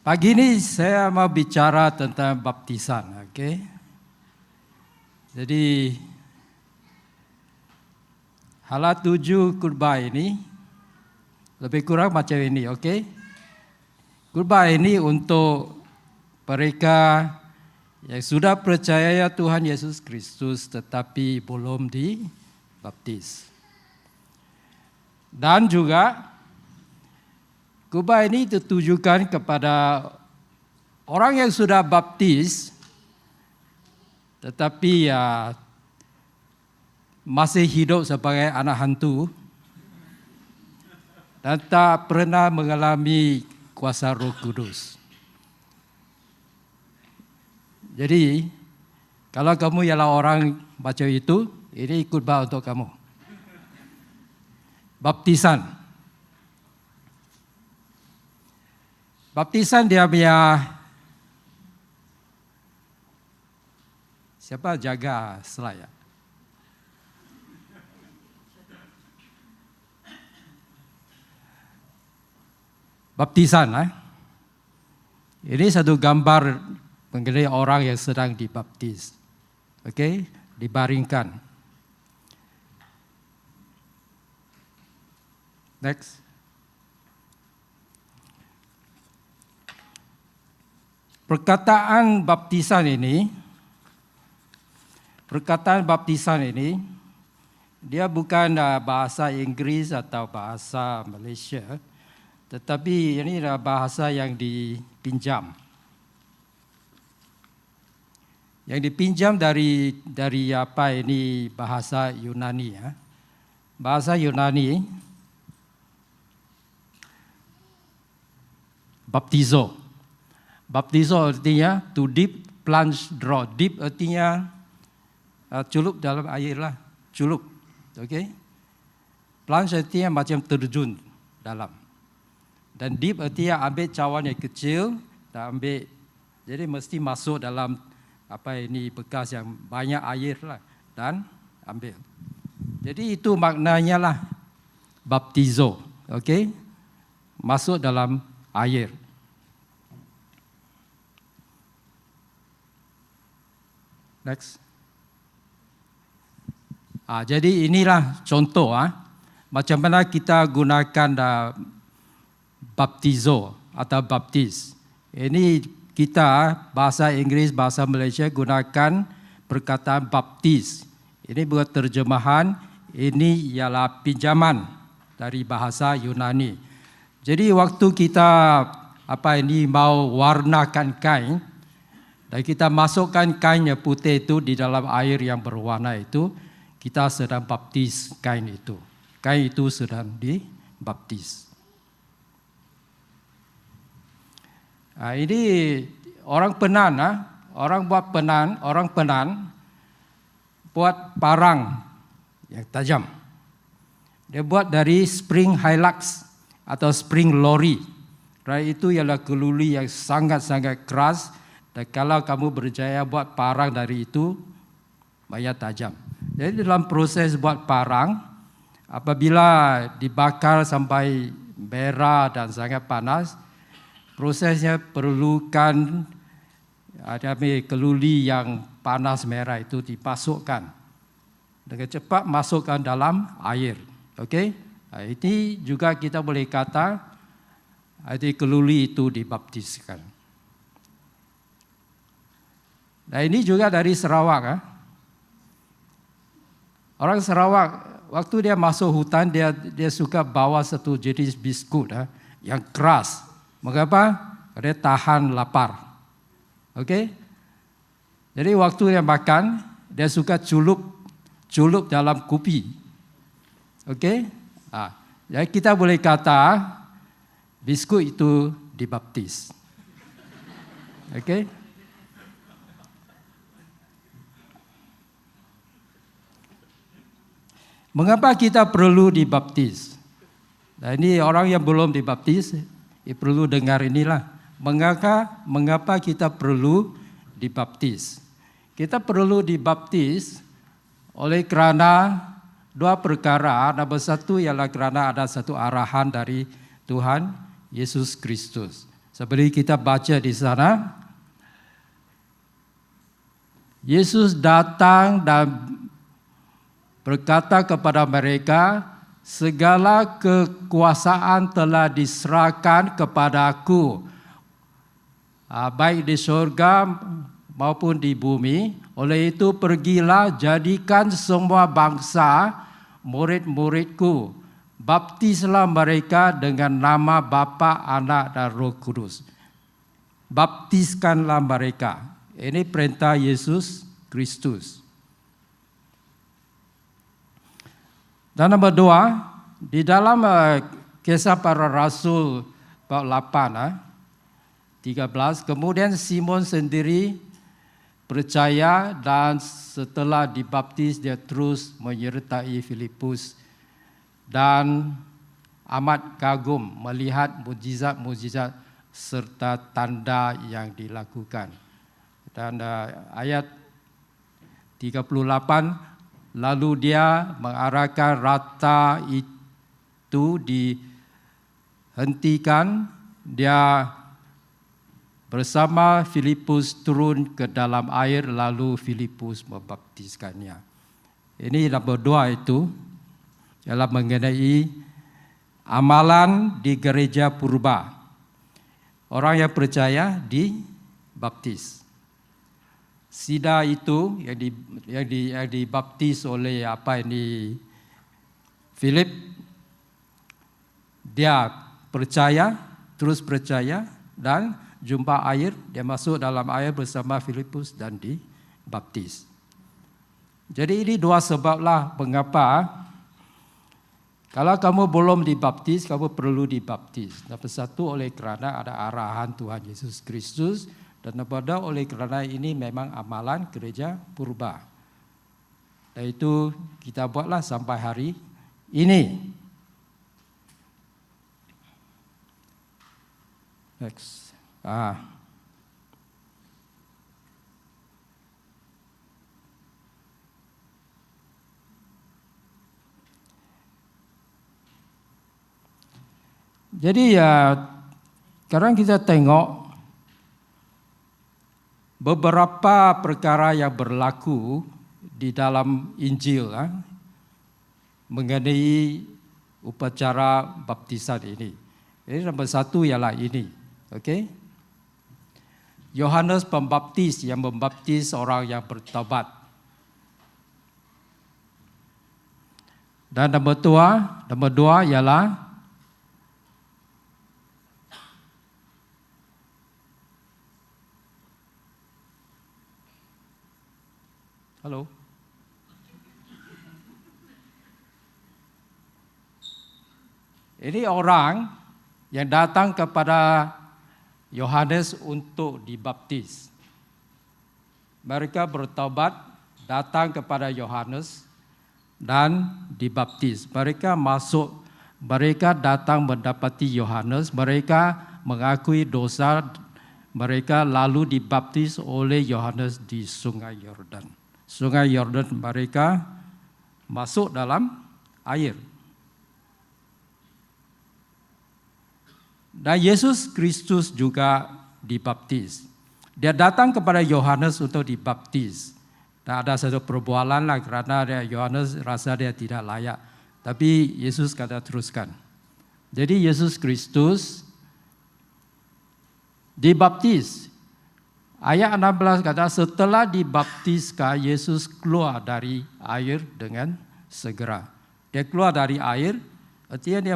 Pagi ini saya mau bicara tentang baptisan, oke? Jadi hala tujuh kurban ini lebih kurang macam ini, oke? Kurban ini untuk mereka yang sudah percaya Tuhan Yesus Kristus tetapi belum dibaptis. Dan juga kurban ini ditujukan kepada orang yang sudah baptis tetapi masih hidup sebagai anak hantu dan tak pernah mengalami kuasa Roh Kudus. Jadi, kalau kamu ialah orang macam itu, ini kurban untuk kamu. Baptisan. Baptisan dia punya, siapa jaga slide ya? Baptisan, ini satu gambar mengenai orang yang sedang dibaptis. Oke, dibaringkan. Next. Perkataan baptisan ini, dia bukan bahasa Inggris atau bahasa Malaysia, tetapi ini adalah bahasa yang dipinjam. Yang dipinjam dari bahasa Yunani ya. Bahasa Yunani baptizo. Baptizo artinya to dip, plunge, draw. Dip artinya celup dalam air lah, celup. Okay? Plunge artinya macam terjun dalam. Dan dip artinya ambil cawan yang kecil dan ambil, jadi mesti masuk dalam bekas yang banyak air lah dan ambil. Jadi itu maknanya lah baptizo. Okay? Masuk dalam air. Next. Jadi inilah contoh macam mana kita gunakan baptizo atau baptis. Ini kita bahasa Inggris, bahasa Malaysia gunakan perkataan baptis. Ini bukan terjemahan, ini ialah pinjaman dari bahasa Yunani. Jadi waktu kita mau warnakan kain, dan kita masukkan kain yang putih itu di dalam air yang berwarna itu, kita sedang baptis kain itu. Kain itu sedang dibaptis. Ini orang penan, orang penan buat parang yang tajam. Dia buat dari spring hilux atau spring lori. Itu ialah keluli yang sangat-sangat keras. Dan kalau kamu berjaya buat parang dari itu, banyak tajam. Jadi dalam proses buat parang, apabila dibakar sampai merah dan sangat panas, prosesnya perlukan ada keluli yang panas merah itu dipasukkan. Dengan cepat masukkan dalam air. Okey? Ini juga kita boleh kata keluli itu dibaptiskan. Nah ini juga dari Sarawak. Orang Sarawak waktu dia masuk hutan dia suka bawa satu jenis biskut yang keras. Mengapa? Dia tahan lapar. Okey? Jadi waktu dia makan dia suka culup dalam kopi. Okey? Jadi kita boleh kata biskut itu dibaptis. Okey? Mengapa kita perlu dibaptis? Nah, ini orang yang belum dibaptis, perlu dengar inilah. Mengapa kita perlu dibaptis? Kita perlu dibaptis oleh kerana dua perkara. Nomor satu ialah kerana ada satu arahan dari Tuhan Yesus Kristus. Seperti kita baca di sana, Yesus datang dan berkata kepada mereka, segala kekuasaan telah diserahkan kepadaku, baik di surga maupun di bumi. Oleh itu pergilah, jadikan semua bangsa murid-muridku. Baptislah mereka dengan nama Bapa, Anak dan Roh Kudus. Baptiskanlah mereka. Ini perintah Yesus Kristus. Dan nomor 2, di dalam Kisah Para Rasul bab 8, 13, kemudian Simon sendiri percaya dan setelah dibaptis dia terus menyertai Filipus dan amat kagum melihat mukjizat-mukjizat serta tanda yang dilakukan. Dan ayat 38, lalu dia mengarahkan rata itu dihentikan, dia bersama Filipus turun ke dalam air, lalu Filipus membaptiskannya. Ini nomor 2 itu ialah mengenai amalan di gereja purba. Orang yang percaya dibaptis. Sida itu yang dibaptis oleh Philip, dia percaya, terus percaya dan jumpa air, dia masuk dalam air bersama Filipus dan dibaptis. Jadi ini 2 sebablah mengapa kalau kamu belum dibaptis, kamu perlu dibaptis. Nomor 1 oleh kerana ada arahan Tuhan Yesus Kristus, dan nomor 2 oleh kerana ini memang amalan gereja purba. Dan itu kita buatlah sampai hari ini. Next. Jadi sekarang kita tengok beberapa perkara yang berlaku di dalam Injil mengenai upacara baptisan ini. Ini nomor 1 ialah ini, okey? Yohanes Pembaptis yang membaptis orang yang bertaubat. Dan nomor 2 ialah halo. Ini orang yang datang kepada Yohanes untuk dibaptis. Mereka bertaubat, datang kepada Yohanes dan dibaptis. Mereka datang mendapati Yohanes, mereka mengakui dosa mereka lalu dibaptis oleh Yohanes di Sungai Yordan. Sungai Yordan mereka masuk dalam air. Dan Yesus Kristus juga dibaptis. Dia datang kepada Yohanes untuk dibaptis. Dan ada satu perbualan lah kerana Yohanes rasa dia tidak layak. Tapi Yesus kata teruskan. Jadi Yesus Kristus dibaptis. Ayat 16 kata setelah dibaptiskan Yesus keluar dari air dengan segera. Dia keluar dari air, artinya dia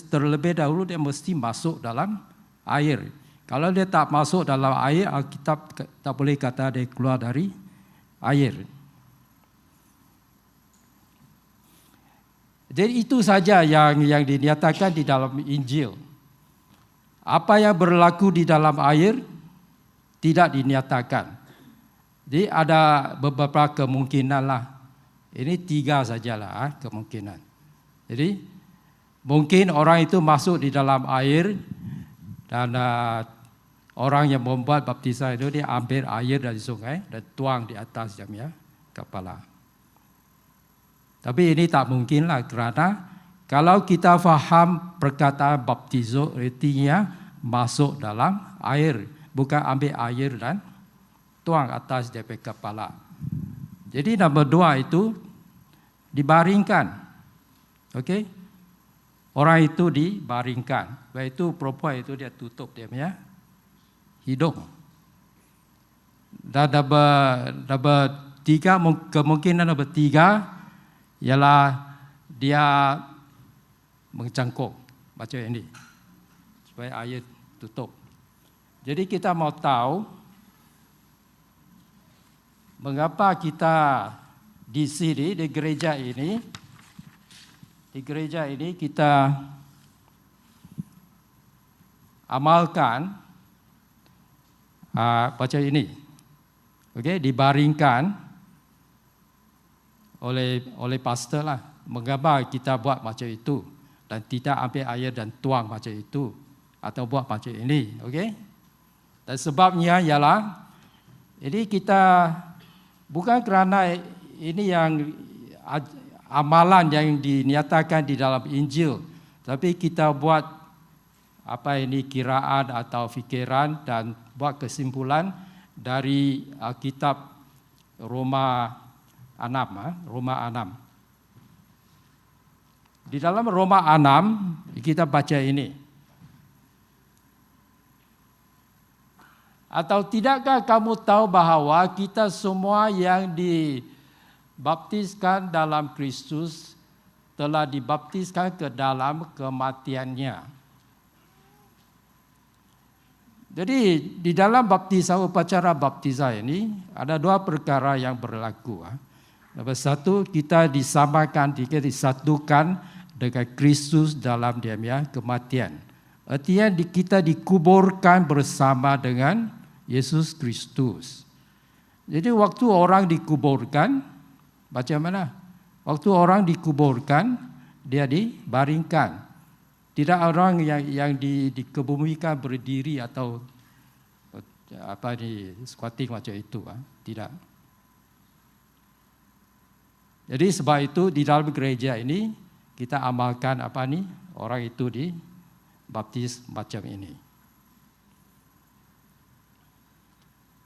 terlebih dahulu dia mesti masuk dalam air. Kalau dia tak masuk dalam air, Alkitab tak boleh kata dia keluar dari air. Jadi itu saja yang dinyatakan di dalam Injil. Apa yang berlaku di dalam air tidak dinyatakan. Jadi ada beberapa kemungkinan lah. Ini 3 sajalah kemungkinan. Jadi mungkin orang itu masuk di dalam air dan orang yang membuat baptisan itu dia ambil air dari sungai dan tuang di atas jamnya kepala. Tapi ini tak mungkin lah kerana kalau kita faham perkataan baptizo artinya masuk dalam air, bukan ambil air dan tuang atas daripada kepala. Jadi nombor 2 itu dibaringkan. Okey? Orang itu dibaringkan. Lepas itu perempuan itu dia tutup dia punya hidung. Dan nombor 3, kemungkinan nombor 3 ialah dia mencangkuk macam ini supaya air tutup. Jadi kita mau tahu mengapa kita di sini, di gereja ini kita amalkan macam ini. Okey, dibaringkan oleh pastor lah. Mengapa kita buat macam itu dan tidak ambil air dan tuang macam itu atau buat macam ini. Okey? Dan sebabnya ialah ini kita bukan kerana ini yang amalan yang dinyatakan di dalam Injil, tapi kita buat kiraan atau fikiran dan buat kesimpulan dari kitab Roma 6. Di dalam Roma 6 kita baca ini. Atau tidakkah kamu tahu bahawa kita semua yang dibaptiskan dalam Kristus telah dibaptiskan ke dalam kematiannya. Jadi di dalam upacara baptisan ini ada 2 perkara yang berlaku. Nomor 1, kita disamakan, kita disatukan dengan Kristus dalam dia punya kematian. Artinya kita dikuburkan bersama dengan Yesus Kristus. Jadi waktu orang dikuburkan, macam mana? Waktu orang dikuburkan, dia dibaringkan. Tidak orang yang dikebumikan berdiri atau squatting macam itu. Tidak. Jadi sebab itu di dalam gereja ini kita amalkan orang itu dibaptis macam ini.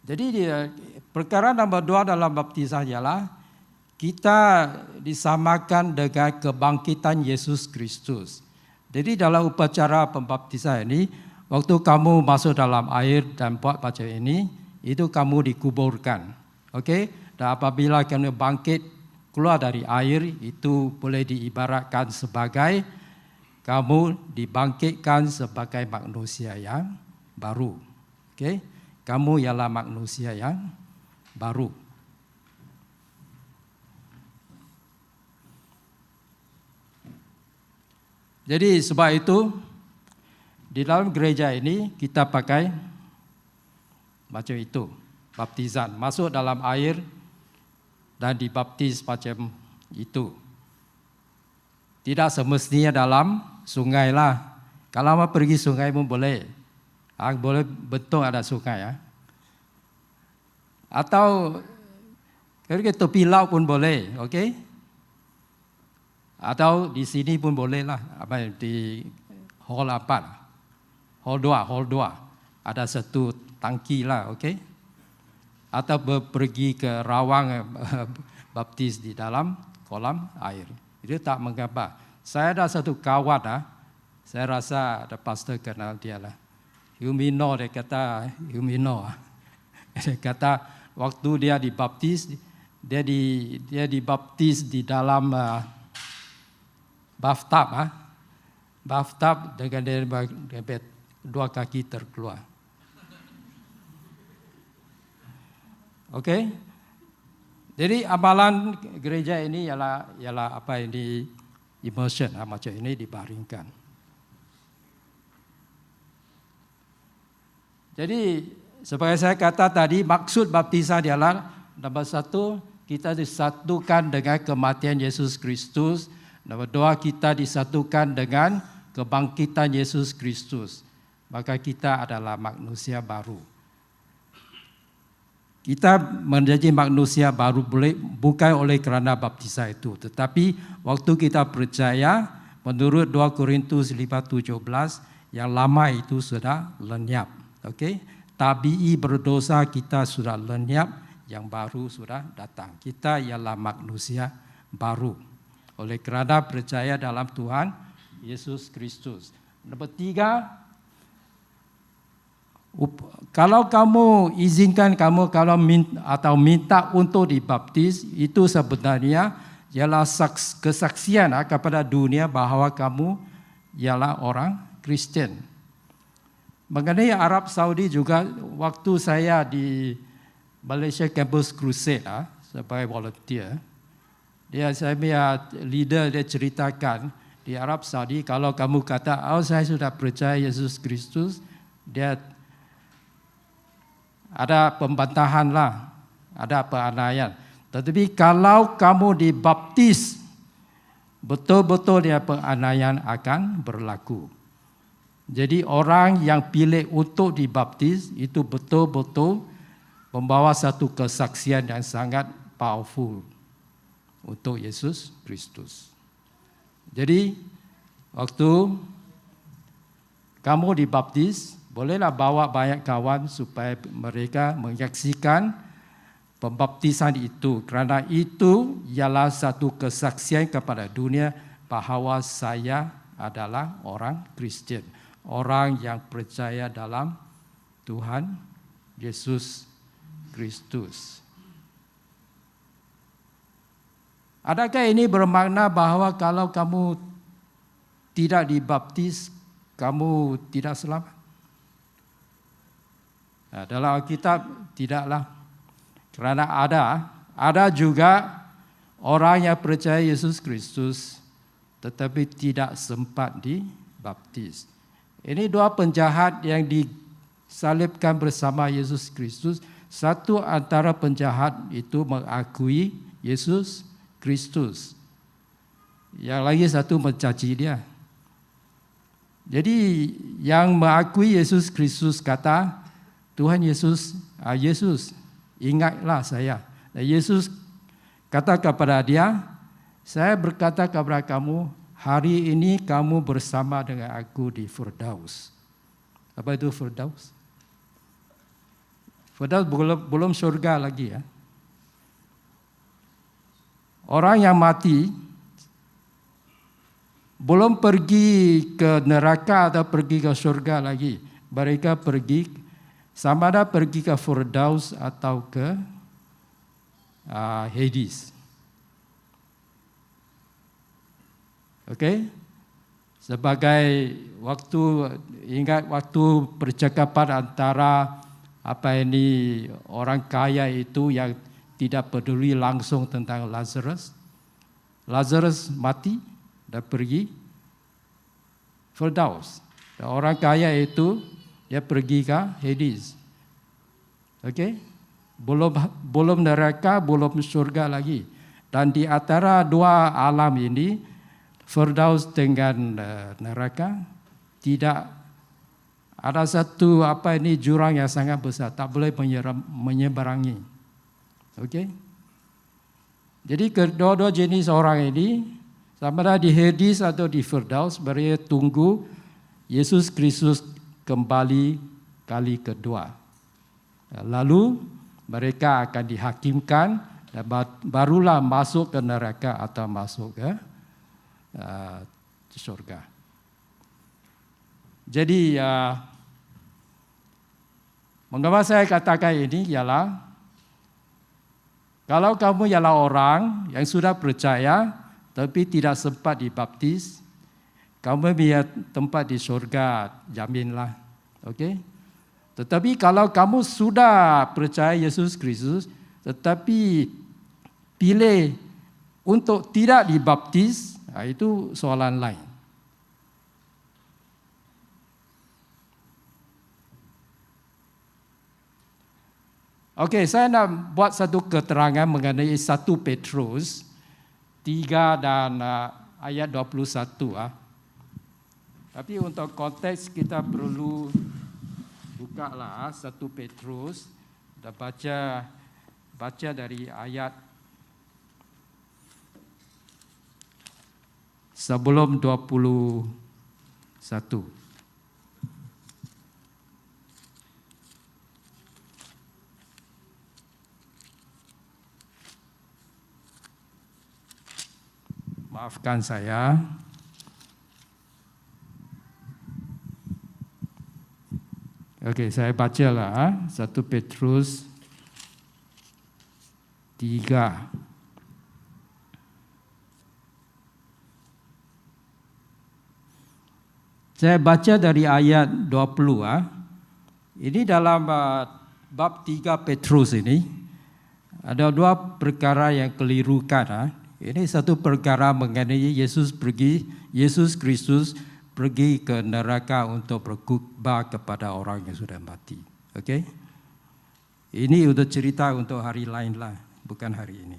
Jadi perkara nombor 2 dalam baptisan ialah kita disamakan dengan kebangkitan Yesus Kristus. Jadi dalam upacara pembaptisan ini, waktu kamu masuk dalam air dan buat macam ini, itu kamu dikuburkan. Okey? Dan apabila kamu bangkit keluar dari air, itu boleh diibaratkan sebagai kamu dibangkitkan sebagai manusia yang baru. Okey? Kamu ialah manusia yang baru. Jadi sebab itu di dalam gereja ini kita pakai macam itu, baptisan, masuk dalam air dan dibaptis macam itu. Tidak semestinya dalam sungai lah. Kalau mau pergi sungai pun boleh. Boleh betul ada sungai ya. Atau ke tepi laut pun boleh, okey? Atau di sini pun boleh lah, di hall 4, hall 2, ada satu tangki lah, okey? Atau pergi ke rawang baptis di dalam kolam air. Itu tak mengapa. Saya ada satu kawan, saya rasa ada pastor kenal dia lah. Humino, dia kata Humino. Dia kata waktu dia dibaptis, dia dibaptis di dalam bathtub dengan dia 2 kaki terkeluar. Okey. Jadi amalan gereja ini ialah immersion macam ini dibaringkan. Jadi seperti saya kata tadi, maksud baptisan ialah nombor 1, kita disatukan dengan kematian Yesus Kristus. Nombor 2, kita disatukan dengan kebangkitan Yesus Kristus. Maka kita adalah manusia baru. Kita menjadi manusia baru bukan oleh kerana baptisan itu. Tetapi waktu kita percaya, menurut 2 Korintus 5:17, Yang lama itu sudah lenyap. Okey? Tabi'i berdosa kita sudah lenyap, yang baru sudah datang. Kita ialah manusia baru. Oleh kerana percaya dalam Tuhan Yesus Kristus. Nombor 3, kalau kamu izinkan kalau minta untuk dibaptis, itu sebenarnya ialah kesaksian kepada dunia bahawa kamu ialah orang Kristian. Mengenai Arab Saudi juga, waktu saya di Malaysia Campus Crusade sebagai volunteer, saya punya leader dia ceritakan di Arab Saudi, kalau kamu kata, saya sudah percaya Yesus Kristus, dia ada pembantahan lah, ada penganiayaan. Tetapi kalau kamu dibaptis, betul-betul dia penganiayaan akan berlaku. Jadi orang yang pilih untuk dibaptis itu betul-betul membawa satu kesaksian yang sangat powerful untuk Yesus Kristus. Jadi waktu kamu dibaptis, bolehlah bawa banyak kawan supaya mereka menyaksikan pembaptisan itu. Kerana itu ialah satu kesaksian kepada dunia bahawa saya adalah orang Kristian. Orang yang percaya dalam Tuhan Yesus Kristus. Adakah ini bermakna bahawa kalau kamu tidak dibaptis, kamu tidak selamat? Dalam Alkitab tidaklah. Kerana ada juga orang yang percaya Yesus Kristus tetapi tidak sempat dibaptis. Ini dua penjahat yang disalibkan bersama Yesus Kristus. Satu antara penjahat itu mengakui Yesus Kristus. Yang lagi satu mencaci dia. Jadi yang mengakui Yesus Kristus kata, Tuhan Yesus, ingatlah saya. Dan Yesus kata kepada dia, saya berkata kepada kamu, hari ini kamu bersama dengan aku di Firdaus. Apa itu Firdaus? Firdaus belum syurga lagi ya. Orang yang mati belum pergi ke neraka atau pergi ke syurga lagi. Mereka pergi, sama ada pergi ke Firdaus atau ke Hades. Okey? Sebagai ingat waktu percakapan antara orang kaya itu yang tidak peduli langsung tentang Lazarus. Lazarus mati dan pergi Firdaus. Dan orang kaya itu dia pergi ke Hades. Okey? Belum neraka, belum syurga lagi. Dan di antara dua alam ini, Firdaus dengan neraka, tidak ada satu jurang yang sangat besar, tak boleh menyeberangi. Okey? Jadi kedua-dua jenis orang ini, sama ada di Hades atau di Firdaus, mereka tunggu Yesus Kristus kembali kali kedua. Lalu mereka akan dihakimkan dan barulah masuk ke neraka atau masuk ke surga. Jadi mengapa saya katakan ini ialah kalau kamu ialah orang yang sudah percaya tapi tidak sempat dibaptis, kamu punya tempat di surga, jaminlah. Okey? Tetapi kalau kamu sudah percaya Yesus Kristus tetapi pilih untuk tidak dibaptis, itu soalan lain. Okey, saya nak buat satu keterangan mengenai 1 Petrus 3 dan ayat 21. Tapi untuk konteks kita perlu bukalah 1 Petrus dan baca dari ayat sebelum 21. Maafkan saya. Okey, saya bacalah 1 Petrus 3. Saya baca dari ayat 20. Ini dalam bab 3 Petrus ini ada dua perkara yang kelirukan. Ini satu perkara mengenai Yesus Kristus pergi ke neraka untuk berkhotbah kepada orang yang sudah mati. Okey? Ini untuk cerita untuk hari lain lah, bukan hari ini.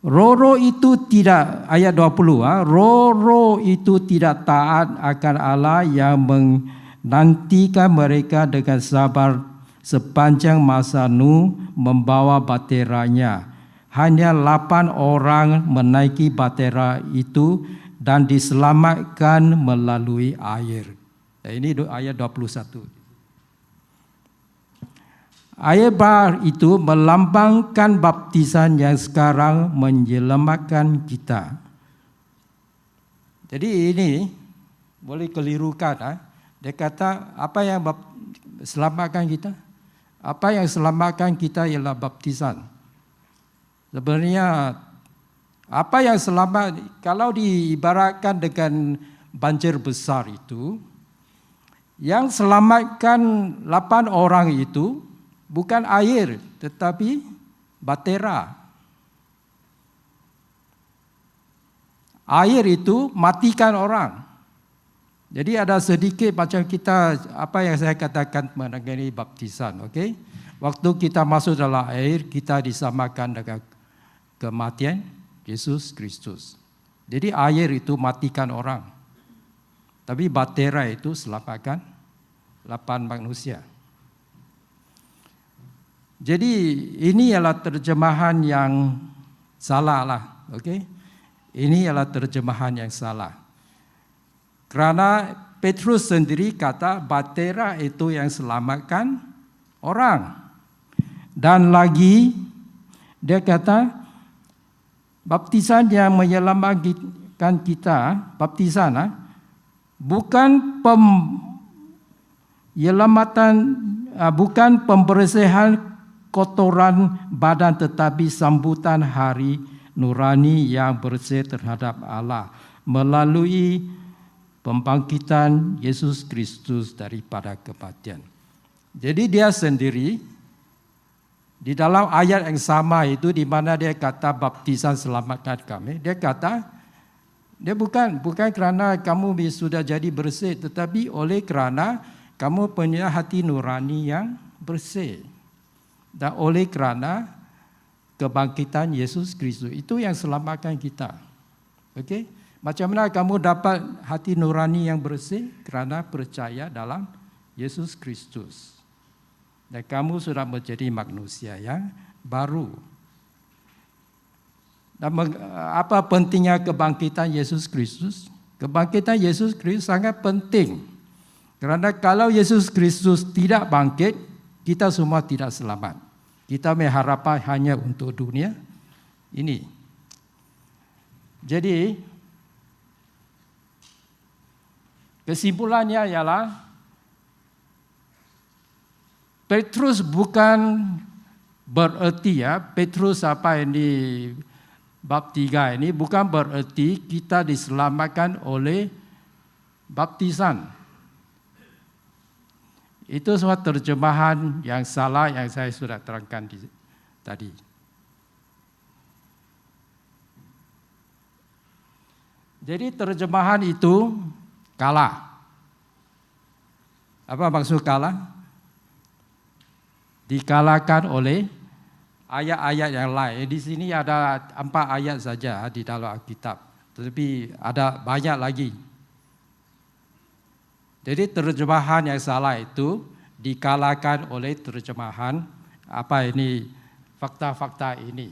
Roh itu tidak, ayat 20, roh itu tidak taat akan Allah yang menantikan mereka dengan sabar sepanjang masa Nuh membawa baterainya. Hanya 8 orang menaiki batera itu dan diselamatkan melalui air. Ini ayat 21. Air bah itu melambangkan baptisan yang sekarang menyelamatkan kita. Jadi ini boleh kelirukan. Dia kata apa yang selamatkan kita? Apa yang selamatkan kita ialah baptisan. Sebenarnya apa yang selamat, kalau diibaratkan dengan banjir besar itu, yang selamatkan 8 orang itu bukan air, tetapi batera. Air itu matikan orang. Jadi ada sedikit macam kita, apa yang saya katakan mengenai baptisan. Okay? Waktu kita masuk dalam air, kita disamakan dengan kematian Yesus Kristus. Jadi air itu matikan orang. Tapi batera itu selamatkan 8 manusia. Jadi ini ialah terjemahan yang salah lah, okey? Ini ialah terjemahan yang salah. Kerana Petrus sendiri kata batera itu yang selamatkan orang. Dan lagi dia kata baptisan yang menyelamatkan kita, baptisan bukan bukan pembersihan kotoran badan tetapi sambutan hari nurani yang bersih terhadap Allah melalui pembangkitan Yesus Kristus daripada kematian. Jadi dia sendiri di dalam ayat yang sama itu di mana dia kata baptisan selamatkan kami, dia kata dia bukan kerana kamu sudah jadi bersih tetapi oleh kerana kamu punya hati nurani yang bersih. Dan oleh kerana kebangkitan Yesus Kristus itu yang selamatkan kita. Okey? Macam mana kamu dapat hati nurani yang bersih? Kerana percaya dalam Yesus Kristus. Dan kamu sudah menjadi manusia yang baru. Dan apa pentingnya kebangkitan Yesus Kristus? Kebangkitan Yesus Kristus sangat penting. Kerana kalau Yesus Kristus tidak bangkit, kita semua tidak selamat. Kita mengharapkan hanya untuk dunia ini. Jadi, kesimpulannya ialah Petrus bukan bererti Petrus apa yang di bab 3 ini bukan bererti kita diselamatkan oleh baptisan. Itu semua terjemahan yang salah yang saya sudah terangkan tadi. Jadi terjemahan itu kalah. Apa maksud kalah? Dikalahkan oleh ayat-ayat yang lain. Di sini ada 4 ayat saja di dalam Alkitab. Tetapi ada banyak lagi. Jadi terjemahan yang salah itu dikalahkan oleh terjemahan apa ini fakta-fakta ini.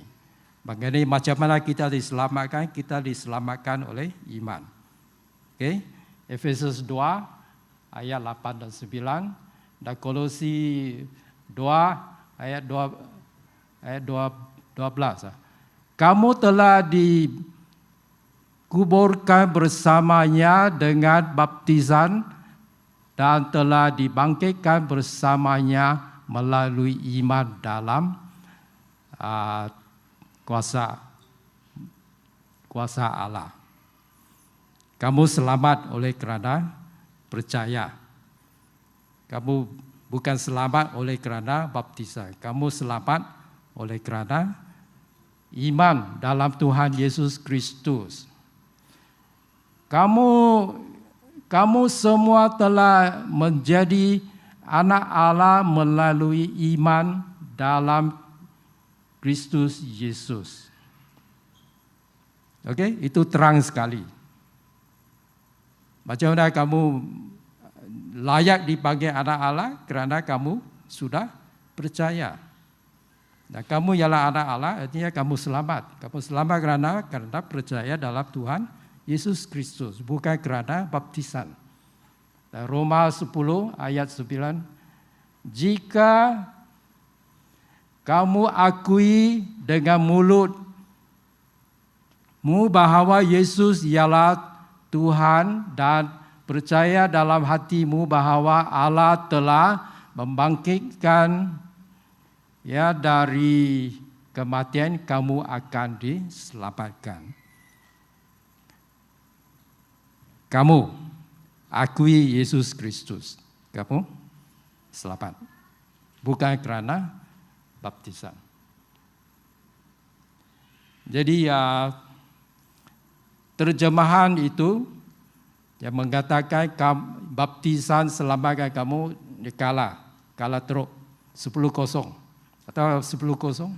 Mengenai macam mana kita diselamatkan oleh iman. Okey, Efesus 2 ayat 8 dan 9 dan Kolose 2 ayat 12. Kamu telah dikuburkan bersamanya dengan baptisan dan telah dibangkitkan bersamanya melalui iman dalam kuasa Allah. Kamu selamat oleh kerana percaya. Kamu bukan selamat oleh kerana baptisan. Kamu selamat oleh kerana iman dalam Tuhan Yesus Kristus. Kamu semua telah menjadi anak Allah melalui iman dalam Kristus Yesus. Okey, itu terang sekali. Macam mana kamu layak dipanggil anak Allah kerana kamu sudah percaya. Dan kamu ialah anak Allah, artinya kamu selamat. Kamu selamat kerana percaya dalam Tuhan Yesus Kristus, bukan kerana baptisan. Dan Roma 10 ayat 9, jika kamu akui dengan mulutmu bahawa Yesus ialah Tuhan dan percaya dalam hatimu bahawa Allah telah membangkitkan dari kematian, kamu akan diselamatkan. Kamu akui Yesus Kristus, kamu selamat. Bukan kerana baptisan. Jadi terjemahan itu yang mengatakan baptisan selamatkan kamu kalah teruk 10-0 atau 10-0.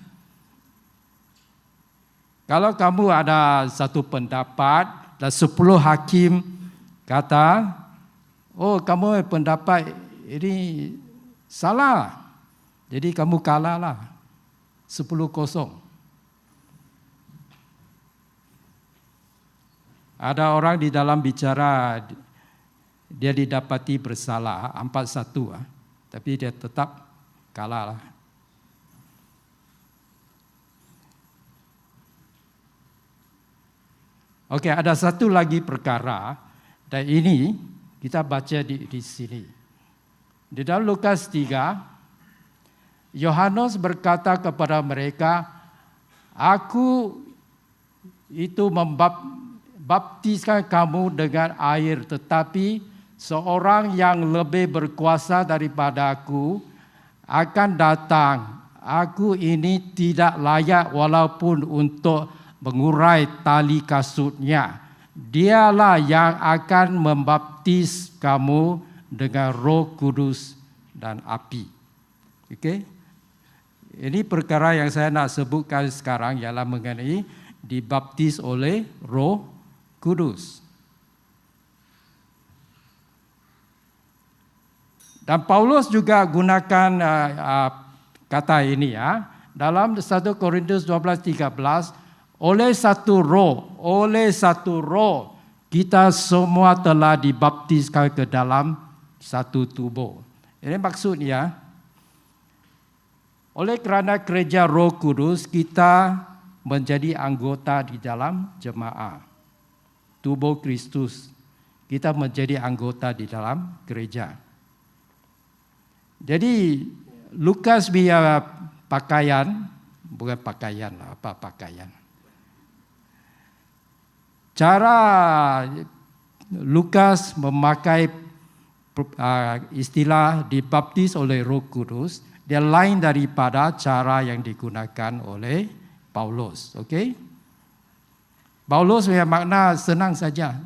Kalau kamu ada satu pendapat dan 10 hakim kata, oh kamu pendapat ini salah, jadi kamu kalahlah 10-0. Ada orang di dalam bicara dia didapati bersalah 4-1, tapi dia tetap kalahlah. Okey, ada satu lagi perkara dan ini kita baca di sini. Di dalam Lukas 3, Yohanes berkata kepada mereka, aku itu membaptiskan kamu dengan air, tetapi seorang yang lebih berkuasa daripada aku akan datang. Aku ini tidak layak walaupun untuk mengurai tali kasutnya. Dialah yang akan membaptis kamu dengan Roh Kudus dan api. Okey? Ini perkara yang saya nak sebutkan sekarang ialah mengenai dibaptis oleh Roh Kudus. Dan Paulus juga gunakan kata ini dalam 1 Korintus 12:13, oleh satu roh kita semua telah dibaptiskan ke dalam satu tubuh. Ini maksudnya, oleh kerana kerja Roh Kudus kita menjadi anggota di dalam jemaah tubuh Kristus. Kita menjadi anggota di dalam gereja. Jadi Lukas punya pakaian, bukan pakaian, apa pakaian? Cara Lukas memakai istilah dibaptis oleh Roh Kudus, dia lain daripada cara yang digunakan oleh Paulus. Okey? Paulus punya makna senang saja.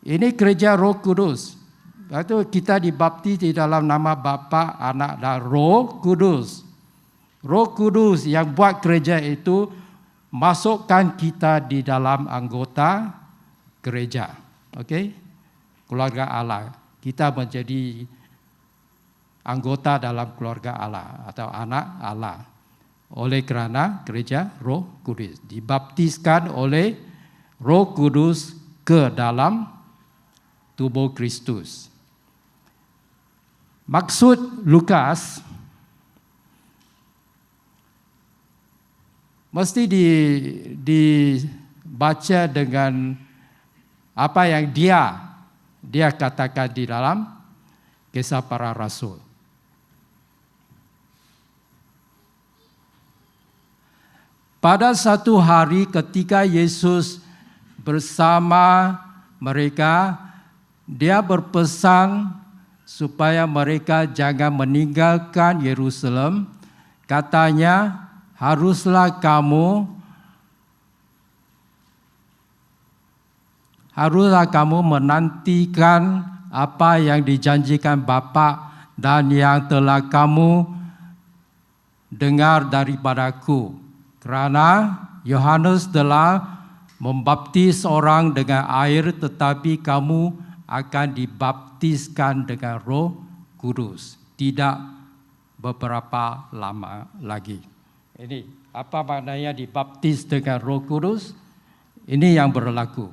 Ini kerja Roh Kudus. Lepas kita dibaptis di dalam nama Bapa, Anak dan Roh Kudus. Roh Kudus yang buat kerja itu masukkan kita di dalam anggota gereja. Okey? Keluarga Allah. Kita menjadi anggota dalam keluarga Allah atau anak Allah. Oleh kerana gereja Roh Kudus dibaptiskan oleh Roh Kudus ke dalam tubuh Kristus. Maksud Lukas mesti dibaca dengan apa yang dia katakan di dalam Kisah Para Rasul. Pada satu hari ketika Yesus bersama mereka, dia berpesan supaya mereka jangan meninggalkan Yerusalem. Katanya, haruslah kamu menantikan apa yang dijanjikan Bapa dan yang telah kamu dengar daripadaku. Kerana Yohanes telah membaptis orang dengan air, tetapi kamu akan dibaptiskan dengan Roh Kudus. Tidak beberapa lama lagi. Ini apa maknanya dibaptis dengan Roh Kudus? Ini yang berlaku.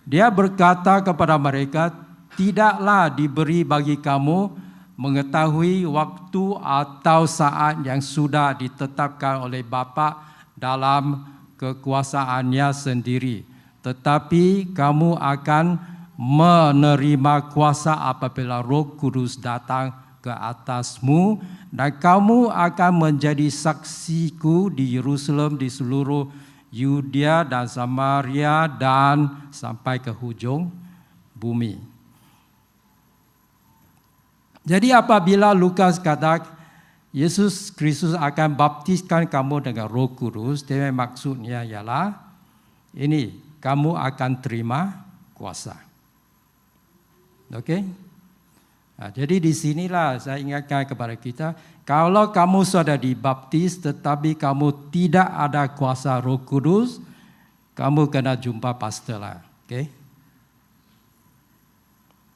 Dia berkata kepada mereka, tidaklah diberi bagi kamu mengetahui waktu atau saat yang sudah ditetapkan oleh Bapa dalam kekuasaannya sendiri. Tetapi kamu akan menerima kuasa apabila Roh Kudus datang ke atasmu, dan kamu akan menjadi saksiku di Yerusalem, di seluruh Yudea dan Samaria, dan sampai ke hujung bumi. Jadi apabila Lukas kata Yesus Kristus akan baptiskan kamu dengan Roh Kudus, dia maksudnya ialah ini, kamu akan terima kuasa. Okey? Jadi di sinilah saya ingatkan kepada kita, kalau kamu sudah dibaptis tetapi kamu tidak ada kuasa Roh Kudus, kamu kena jumpa pastor lah. Okey?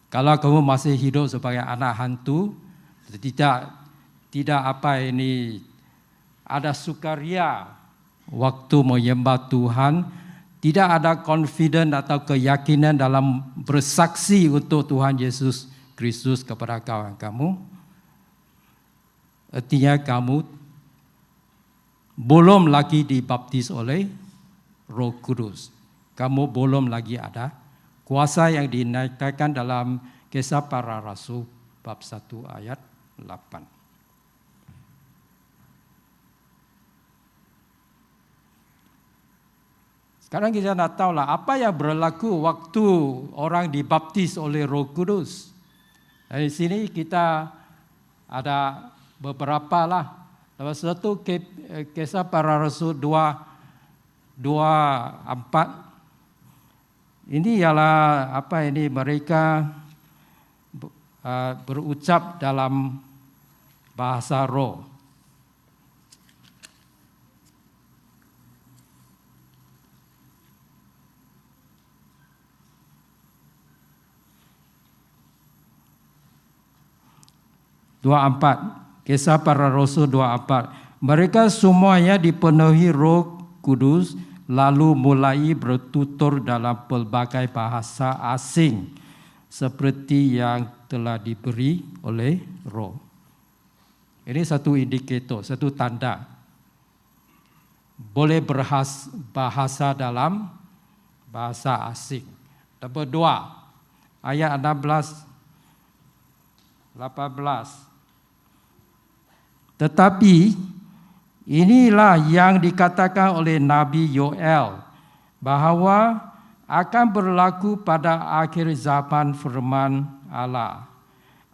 Kalau kamu masih hidup sebagai anak hantu, tidak apa ini, ada sukaria waktu menyembah Tuhan, tidak ada confident atau keyakinan dalam bersaksi untuk Tuhan Yesus Kristus kepada kawan kamu, artinya kamu belum lagi dibaptis oleh Roh Kudus. Kamu belum lagi ada kuasa yang dinaikkan dalam Kisah Para Rasul bab 1 ayat 8. Sekarang kita nak tahulah apa yang berlaku waktu orang dibaptis oleh Roh Kudus. Di sini kita ada beberapa lah. Salah satu Kisah Para Rasul 2:4. Ini ialah apa ini, mereka berucap dalam bahasa roh. Kisah Para Rasul 2:4. Mereka semuanya dipenuhi Roh Kudus, lalu mulai bertutur dalam pelbagai bahasa asing seperti yang telah diberi oleh Roh. Ini satu indikator, satu tanda. Boleh bahasa dalam bahasa asing. Nombor 2, ayat 16, 18. Tetapi inilah yang dikatakan oleh Nabi Yoel, bahawa akan berlaku pada akhir zaman firman Allah.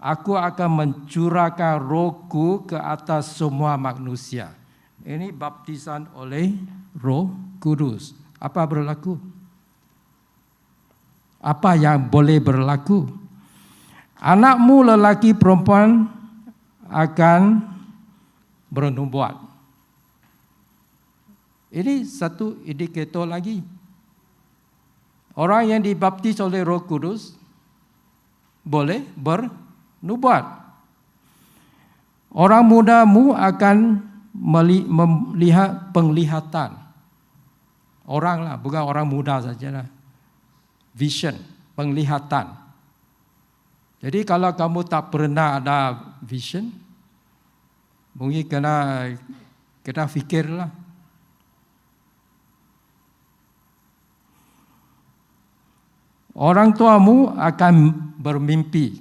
Aku akan mencurahkan rohku ke atas semua manusia. Ini baptisan oleh Roh Kudus. Apa berlaku? Apa yang boleh berlaku? Anakmu lelaki perempuan akan bernubuat. Ini satu indikator lagi. Orang yang dibaptis oleh Roh Kudus boleh bernubuat. Orang mudamu akan melihat penglihatan. Orang lah, bukan orang muda sajalah. Vision, penglihatan. Jadi kalau kamu tak pernah ada vision, mungkin kena fikirlah. Orang tuamu akan bermimpi.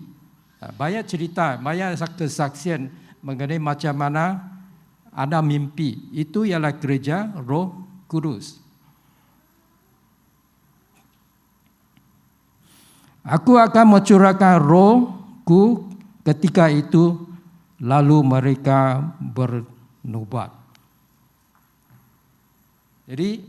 Banyak cerita, banyak kesaksian mengenai macam mana ada mimpi. Itu ialah kerja Roh Kudus. Aku akan mencurahkan rohku ketika itu, lalu mereka bernubuat. Jadi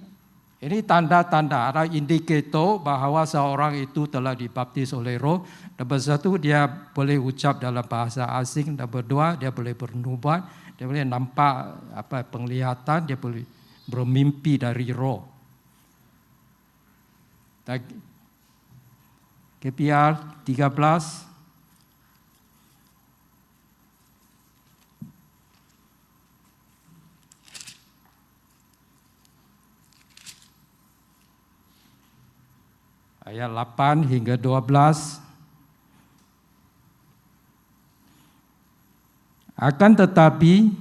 ini tanda-tanda, ada indikator bahawa seorang itu telah dibaptis oleh roh. Nombor satu, dia boleh ucap dalam bahasa asing. Nombor dua, dia boleh bernubuat. Dia boleh nampak penglihatan, dia boleh bermimpi dari roh. KPR 13. Ayat 8 hingga 12. Akan tetapi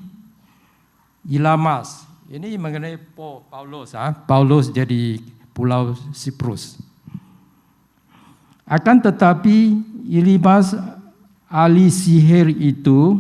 Ilamas, ini mengenai Paulus, Paulus jadi Pulau Siprus. Akan tetapi Elimas ahli sihir itu,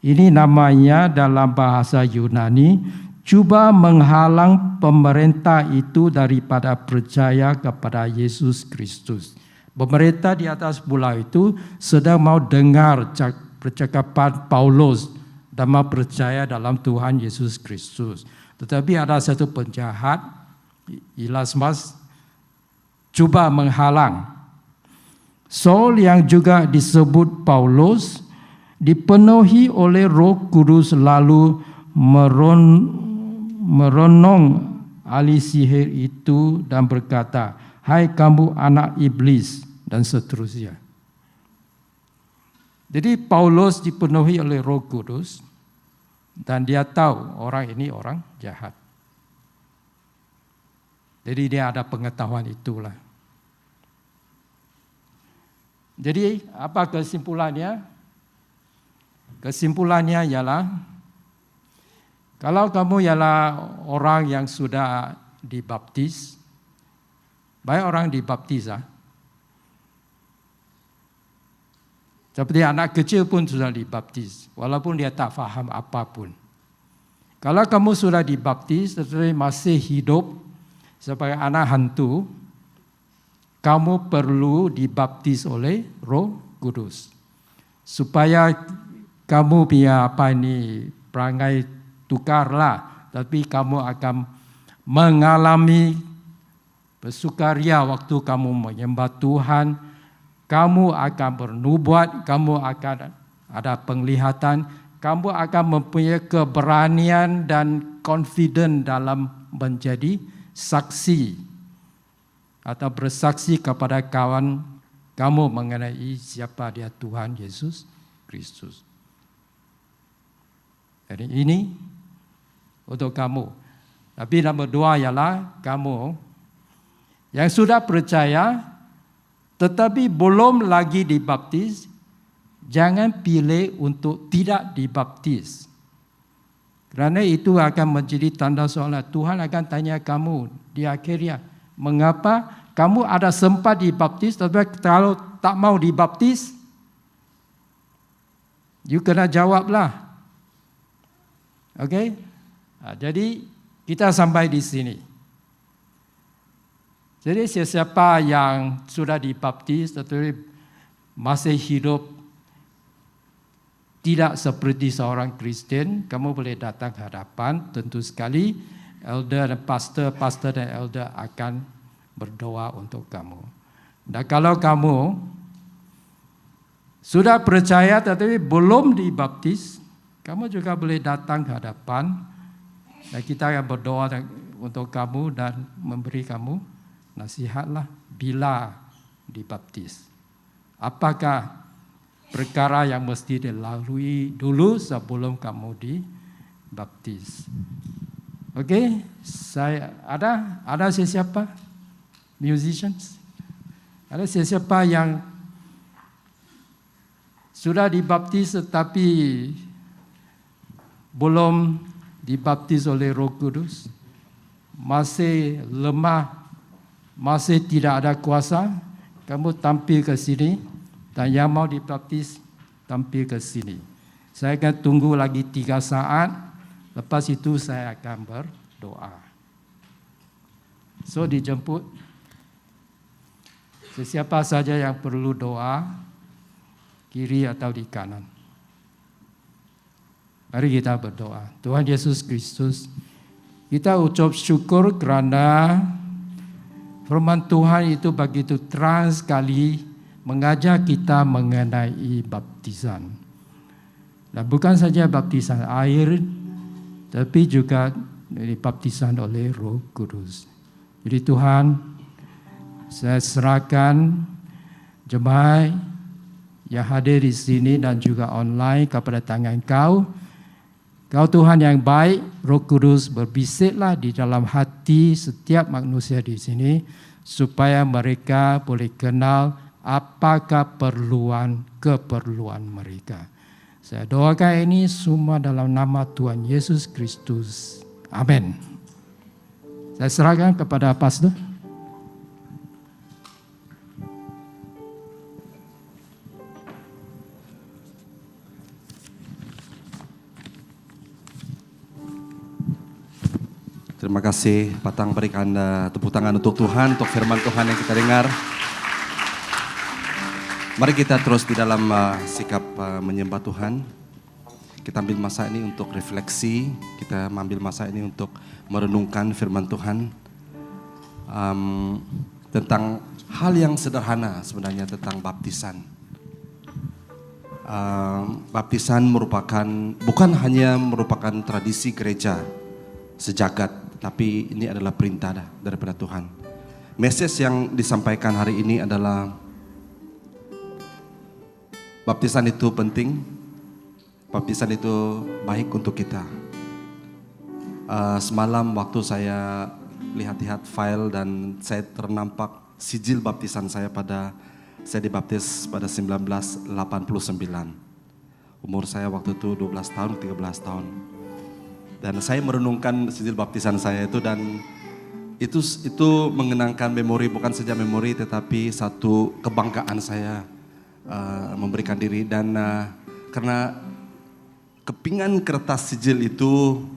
ini namanya dalam bahasa Yunani, cuba menghalang pemerintah itu daripada percaya kepada Yesus Kristus. Pemerintah di atas pulau itu sedang mau dengar percakapan Paulus dan mau percaya dalam Tuhan Yesus Kristus. Tetapi ada satu penjahat, Elimas, cuba menghalang. Saul yang juga disebut Paulus dipenuhi oleh Roh Kudus lalu merenung ahli sihir itu dan berkata, "Hai kamu anak iblis," dan seterusnya. Jadi Paulus dipenuhi oleh Roh Kudus dan dia tahu orang ini orang jahat. Jadi dia ada pengetahuan itulah. Jadi apa kesimpulannya? Kesimpulannya ialah, kalau kamu ialah orang yang sudah dibaptis, banyak orang dibaptis. Seperti anak kecil pun sudah dibaptis, walaupun dia tak faham apapun. Kalau kamu sudah dibaptis tetapi masih hidup sebagai anak hantu, kamu perlu dibaptis oleh Roh Kudus. Supaya kamu punya perangai tukarlah, tapi kamu akan mengalami bersukaria waktu kamu menyembah Tuhan. Kamu akan bernubuat, kamu akan ada penglihatan, kamu akan mempunyai keberanian dan confident dalam menjadi saksi atau bersaksi kepada kawan kamu mengenai siapa dia Tuhan Yesus Kristus. Jadi ini untuk kamu. Tapi nombor dua ialah kamu yang sudah percaya tetapi belum lagi dibaptis, jangan pilih untuk tidak dibaptis. Kerana itu akan menjadi tanda soalan. Tuhan akan tanya kamu di akhirnya, mengapa kamu ada sempat dibaptis, tetapi kalau tak mau dibaptis, you kena jawablah. Okey? Jadi kita sampai di sini. Jadi sesiapa yang sudah dibaptis tetapi masih hidup tidak seperti seorang Kristen, kamu boleh datang ke hadapan. Tentu sekali elder dan pastor dan elder akan berdoa untuk kamu. Dan kalau kamu sudah percaya tetapi belum dibaptis, kamu juga boleh datang ke hadapan dan kita akan berdoa untuk kamu dan memberi kamu nasihatlah bila dibaptis. Apakah perkara yang mesti dilalui dulu sebelum kamu dibaptis? Okey, saya ada sesiapa musicians? Ada sesiapa yang sudah dibaptis tetapi belum dibaptis oleh Roh Kudus, masih lemah, masih tidak ada kuasa, kamu tampil ke sini, dan yang mau dibaptis tampil ke sini. Saya akan tunggu lagi 3 saat, lepas itu saya akan berdoa. So dijemput, sesiapa saja yang perlu doa, kiri atau di kanan. Mari kita berdoa. Tuhan Yesus Kristus, kita ucap syukur kerana firman Tuhan itu begitu terang sekali mengajak kita mengenai baptisan. Dan bukan saja baptisan air, tapi juga baptisan oleh Roh Kudus. Jadi Tuhan, saya serahkan jemaat yang hadir di sini dan juga online kepada tangan Kau. Kau Tuhan yang baik, Roh Kudus berbisiklah di dalam hati setiap manusia di sini supaya mereka boleh kenal apakah keperluan mereka. Saya doakan ini semua dalam nama Tuhan Yesus Kristus. Amin. Saya serahkan kepada pastor. Terima kasih, Patang, berikan tepuk tangan untuk Tuhan, untuk firman Tuhan yang kita dengar. Mari kita terus di dalam sikap menyembah Tuhan. Kita ambil masa ini untuk refleksi, kita ambil masa ini untuk merenungkan firman Tuhan. Tentang hal yang sederhana sebenarnya tentang baptisan. Baptisan bukan hanya merupakan tradisi gereja sejagat, tapi ini adalah perintah daripada Tuhan. Message yang disampaikan hari ini adalah baptisan itu penting, baptisan itu baik untuk kita. Semalam waktu saya lihat-lihat file dan saya ternampak sijil baptisan saya saya dibaptis pada 1989. Umur saya waktu itu 12 tahun, 13 tahun. Dan saya merenungkan sijil baptisan saya itu, dan itu mengenangkan memori, bukan saja memori tetapi satu kebanggaan saya memberikan diri. Dan karena kepingan kertas sijil itu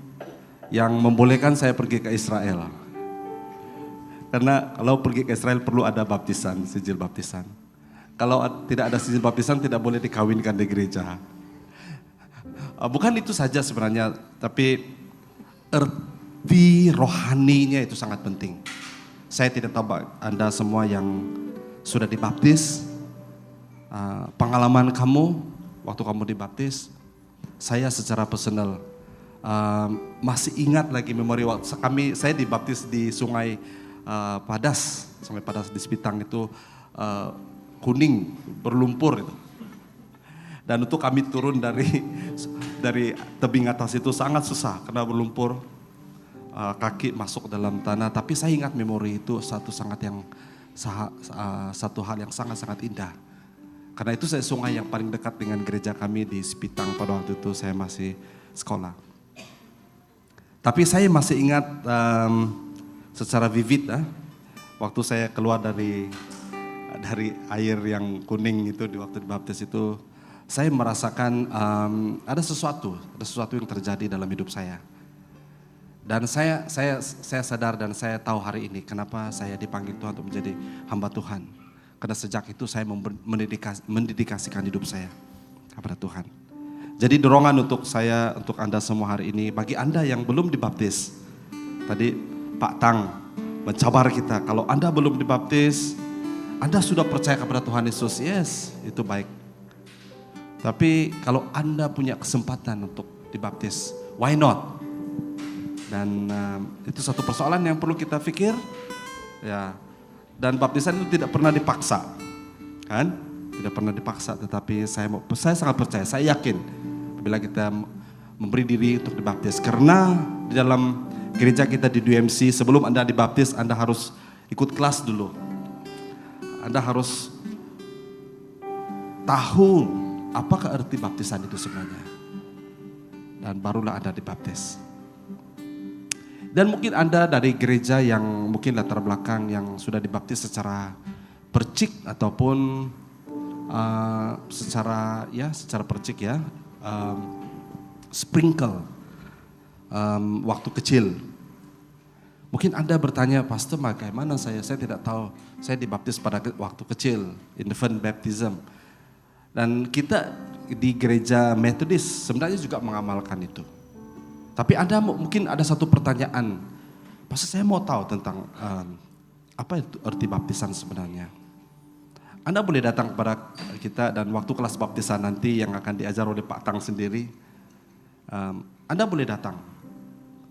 yang membolehkan saya pergi ke Israel. Karena kalau pergi ke Israel perlu ada baptisan, sijil baptisan. Kalau tidak ada sijil baptisan tidak boleh dikawinkan di gereja. Bukan itu saja sebenarnya, tapi arti rohaninya itu sangat penting. Saya tidak tahu Anda semua yang sudah dibaptis, pengalaman kamu waktu kamu dibaptis. Saya secara personal masih ingat lagi memori waktu saya dibaptis di Sungai Padas di Sepitang itu, kuning, berlumpur itu. Dan untuk kami turun dari tebing atas itu sangat susah karena berlumpur, kaki masuk dalam tanah. Tapi saya ingat memori itu satu hal yang sangat-sangat indah. Karena itu saya sungai yang paling dekat dengan gereja kami di Sepitang pada waktu itu saya masih sekolah. Tapi saya masih ingat secara vivid waktu saya keluar dari air yang kuning itu di waktu dibaptis itu. Saya merasakan ada sesuatu yang terjadi dalam hidup saya. Dan saya sadar dan saya tahu hari ini kenapa saya dipanggil Tuhan untuk menjadi hamba Tuhan. Karena sejak itu saya mendedikasikan hidup saya kepada Tuhan. Jadi dorongan untuk Anda semua hari ini, bagi Anda yang belum dibaptis. Tadi Pak Tang mencabar kita, kalau Anda belum dibaptis, Anda sudah percaya kepada Tuhan Yesus, yes, itu baik. Tapi kalau Anda punya kesempatan untuk dibaptis, why not? Dan itu satu persoalan yang perlu kita pikir, ya. Dan baptisan itu tidak pernah dipaksa, kan? Tidak pernah dipaksa, tetapi saya sangat percaya, saya yakin bila kita memberi diri untuk dibaptis. Karena di dalam gereja kita di DMC, sebelum Anda dibaptis, Anda harus ikut kelas dulu. Anda harus tahu apakah arti baptisan itu sebenarnya. Dan barulah Anda dibaptis. Dan mungkin Anda dari gereja yang mungkin latar belakang yang sudah dibaptis secara percik ataupun secara percik ya, sprinkle waktu kecil. Mungkin Anda bertanya, Pastor bagaimana saya tidak tahu, saya dibaptis pada waktu kecil, infant baptism. Dan kita di gereja Metodis sebenarnya juga mengamalkan itu. Tapi Anda mungkin ada satu pertanyaan, Pastor saya mau tahu tentang apa itu arti baptisan sebenarnya. Anda boleh datang kepada kita dan waktu kelas baptisan nanti yang akan diajar oleh Pak Tang sendiri, Anda boleh datang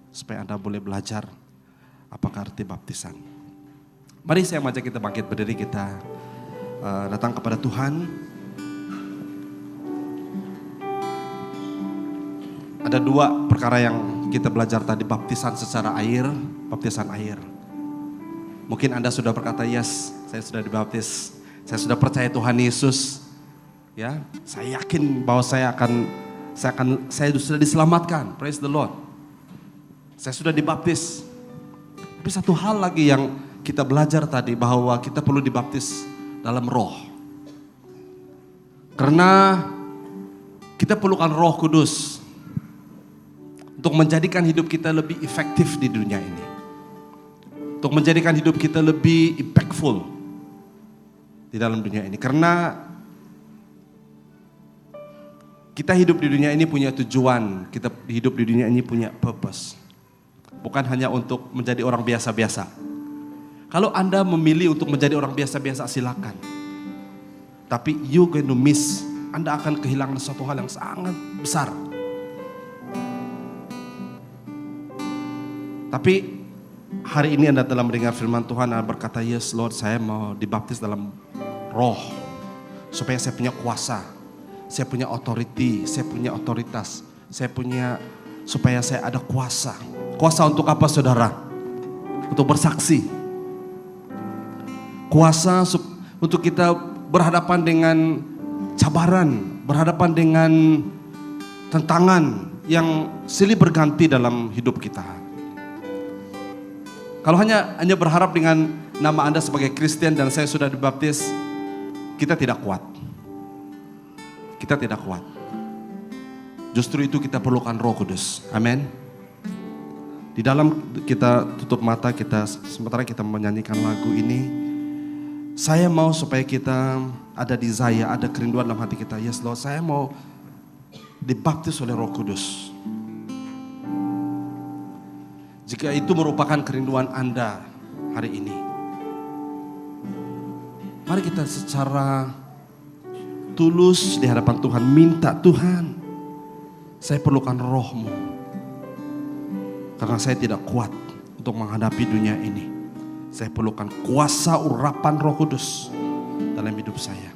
supaya Anda boleh belajar apakah arti baptisan. Mari saya mengajak kita bangkit berdiri, kita datang kepada Tuhan. Ada dua perkara yang kita belajar tadi, baptisan secara air, baptisan air. Mungkin Anda sudah berkata, yes, saya sudah dibaptis, saya sudah percaya Tuhan Yesus. Ya, saya yakin bahwa saya sudah diselamatkan. Praise the Lord. Saya sudah dibaptis. Tapi satu hal lagi yang kita belajar tadi, bahwa kita perlu dibaptis dalam roh. Karena kita perlukan Roh Kudus untuk menjadikan hidup kita lebih efektif di dunia ini. Untuk menjadikan hidup kita lebih impactful di dalam dunia ini. Karena kita hidup di dunia ini punya tujuan, kita hidup di dunia ini punya purpose. Bukan hanya untuk menjadi orang biasa-biasa. Kalau Anda memilih untuk menjadi orang biasa-biasa, silakan. Tapi you going to miss, Anda akan kehilangan suatu hal yang sangat besar. Tapi hari ini Anda telah mendengar firman Tuhan, Anda berkata, yes Lord, saya mau dibaptis dalam roh. Supaya saya punya kuasa, saya punya authority, saya punya otoritas, supaya saya ada kuasa. Kuasa untuk apa saudara? Untuk bersaksi. Kuasa untuk kita berhadapan dengan cabaran, berhadapan dengan tantangan yang silih berganti dalam hidup kita. Kalau hanya berharap dengan nama Anda sebagai Kristen dan saya sudah dibaptis, kita tidak kuat. Kita tidak kuat. Justru itu kita perlukan Roh Kudus. Amin. Di dalam kita tutup mata, sementara kita menyanyikan lagu ini, saya mau supaya kita ada desire, ada kerinduan dalam hati kita. Yes Lord, saya mau dibaptis oleh Roh Kudus. Jika itu merupakan kerinduan Anda hari ini, mari kita secara tulus di hadapan Tuhan minta, Tuhan, saya perlukan Roh-Mu. Karena saya tidak kuat untuk menghadapi dunia ini. Saya perlukan kuasa urapan Roh Kudus dalam hidup saya.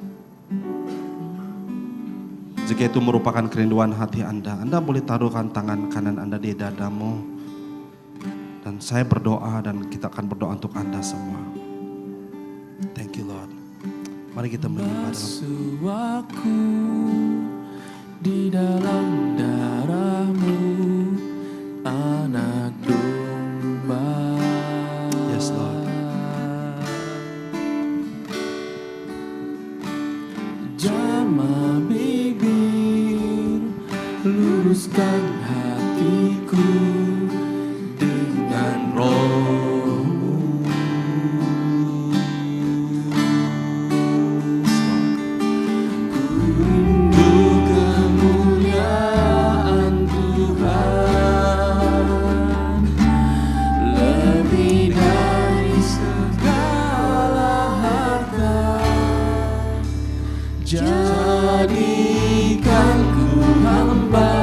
Jika itu merupakan kerinduan hati Anda boleh taruhkan tangan kanan Anda di dadamu. Dan saya berdoa dan kita akan berdoa untuk Anda semua. Thank you Lord. Mari kita menyembah dalam aku di dalam darah-Mu, anak domba. Yes Lord. Jamah bibir, luruskan hatiku dengan Roh-Mu. Ku rindu kemuliaan Tuhan, lebih dari segala harta. Jadikan ku hamba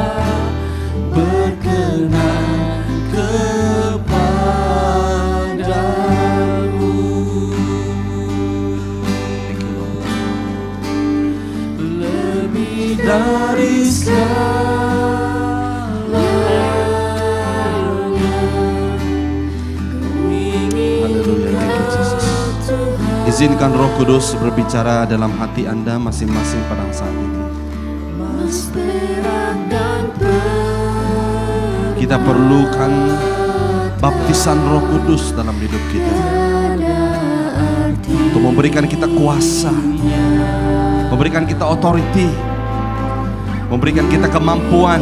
berkenan kepadamu. Lebih dari segalanya, ku ingin Izinkan Roh Kudus berbicara dalam hati Anda masing-masing pada saat ini. perak dan perak. Kita perlukan baptisan Roh Kudus dalam hidup kita untuk memberikan kita kuasa, memberikan kita authority, memberikan kita kemampuan.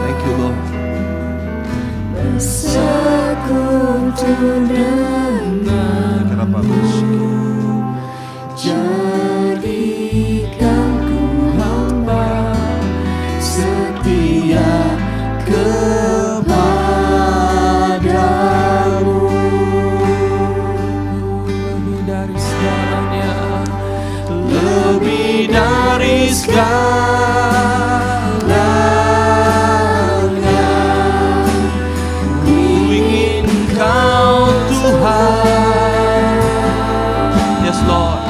Thank you Lord. Kenapa Jadikan ku hamba setia kepadamu. Lebih dari segalanya, lebih dari segalanya, ku ingin Kau Tuhan. Yes Lord.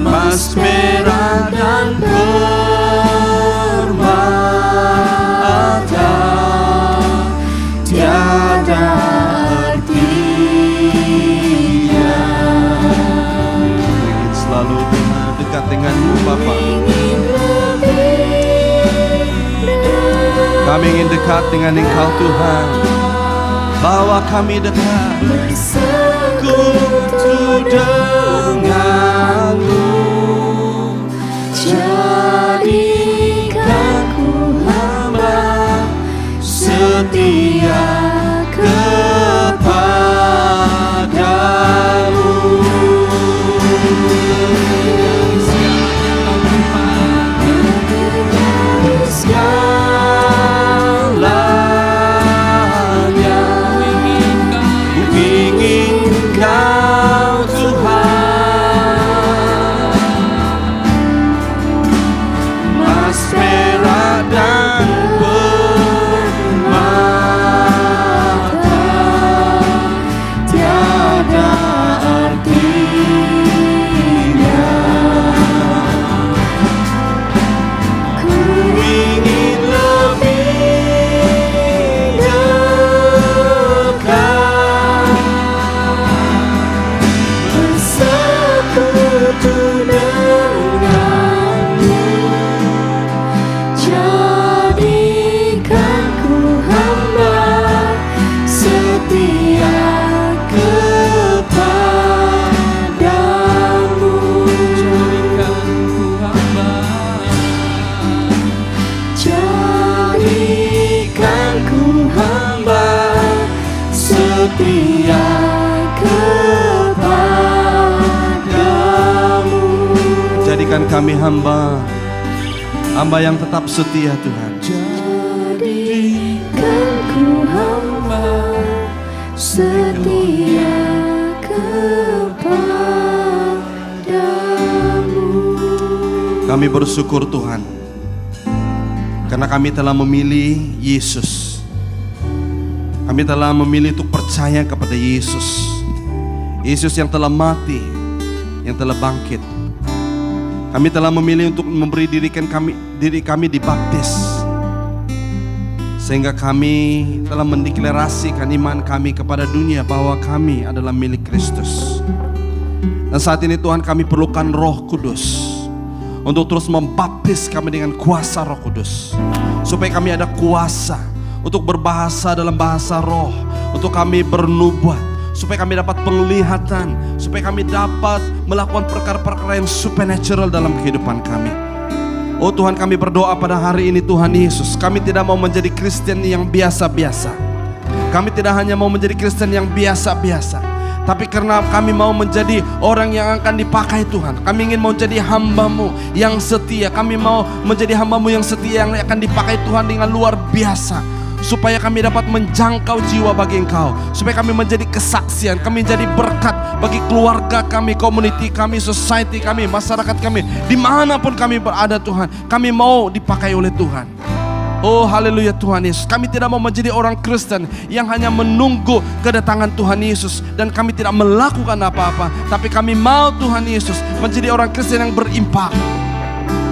Emas merah dan permata tiada artinya. Ingin selalu dekat denganmu Bapa. Kami ingin dekat dengan Engkau Tuhan. Bawa kami dekat. Bersekutu denganmu, jadikan ku hamba setia kepadamu. Segalanya, ku ingin Kau Tuhan. Emas perak dan permata tiada artinya. Ku ingin lebih dekat, bersekutu denganmu, jadikan ku hamba setia kepadamu. Jadikan ku hamba setia kepadamu. Jadikan kami hamba yang tetap setia Tuhan. Jadikan ku hamba setia kepadamu. Kami bersyukur Tuhan, karena kami telah memilih Yesus. Kami telah memilih untuk percaya kepada Yesus. Yesus yang telah mati, yang telah bangkit. Kami telah memilih untuk memberi diri kami dibaptis, sehingga kami telah mendeklarasikan iman kami kepada dunia bahwa kami adalah milik Kristus. Dan saat ini Tuhan, kami perlukan Roh Kudus untuk terus membaptis kami dengan kuasa Roh Kudus, supaya kami ada kuasa untuk berbahasa dalam bahasa roh, untuk kami bernubuat, supaya kami dapat penglihatan, supaya kami dapat melakukan perkara-perkara yang supernatural dalam kehidupan kami. Oh Tuhan, kami berdoa pada hari ini Tuhan Yesus, kami tidak mau menjadi Kristen yang biasa-biasa. Kami tidak hanya mau menjadi Kristen yang biasa-biasa, tapi karena kami mau menjadi orang yang akan dipakai Tuhan. Kami ingin mau jadi hamba-Mu yang setia. Kami mau menjadi hamba-Mu yang setia, yang akan dipakai Tuhan dengan luar biasa, supaya kami dapat menjangkau jiwa bagi Engkau, supaya kami menjadi kesaksian, kami menjadi berkat bagi keluarga kami, community kami, society kami, masyarakat kami, dimanapun kami berada Tuhan. Kami mau dipakai oleh Tuhan. Oh haleluya Tuhan Yesus. Kami tidak mau menjadi orang Kristen yang hanya menunggu kedatangan Tuhan Yesus dan kami tidak melakukan apa-apa, tapi kami mau Tuhan Yesus menjadi orang Kristen yang berimpak.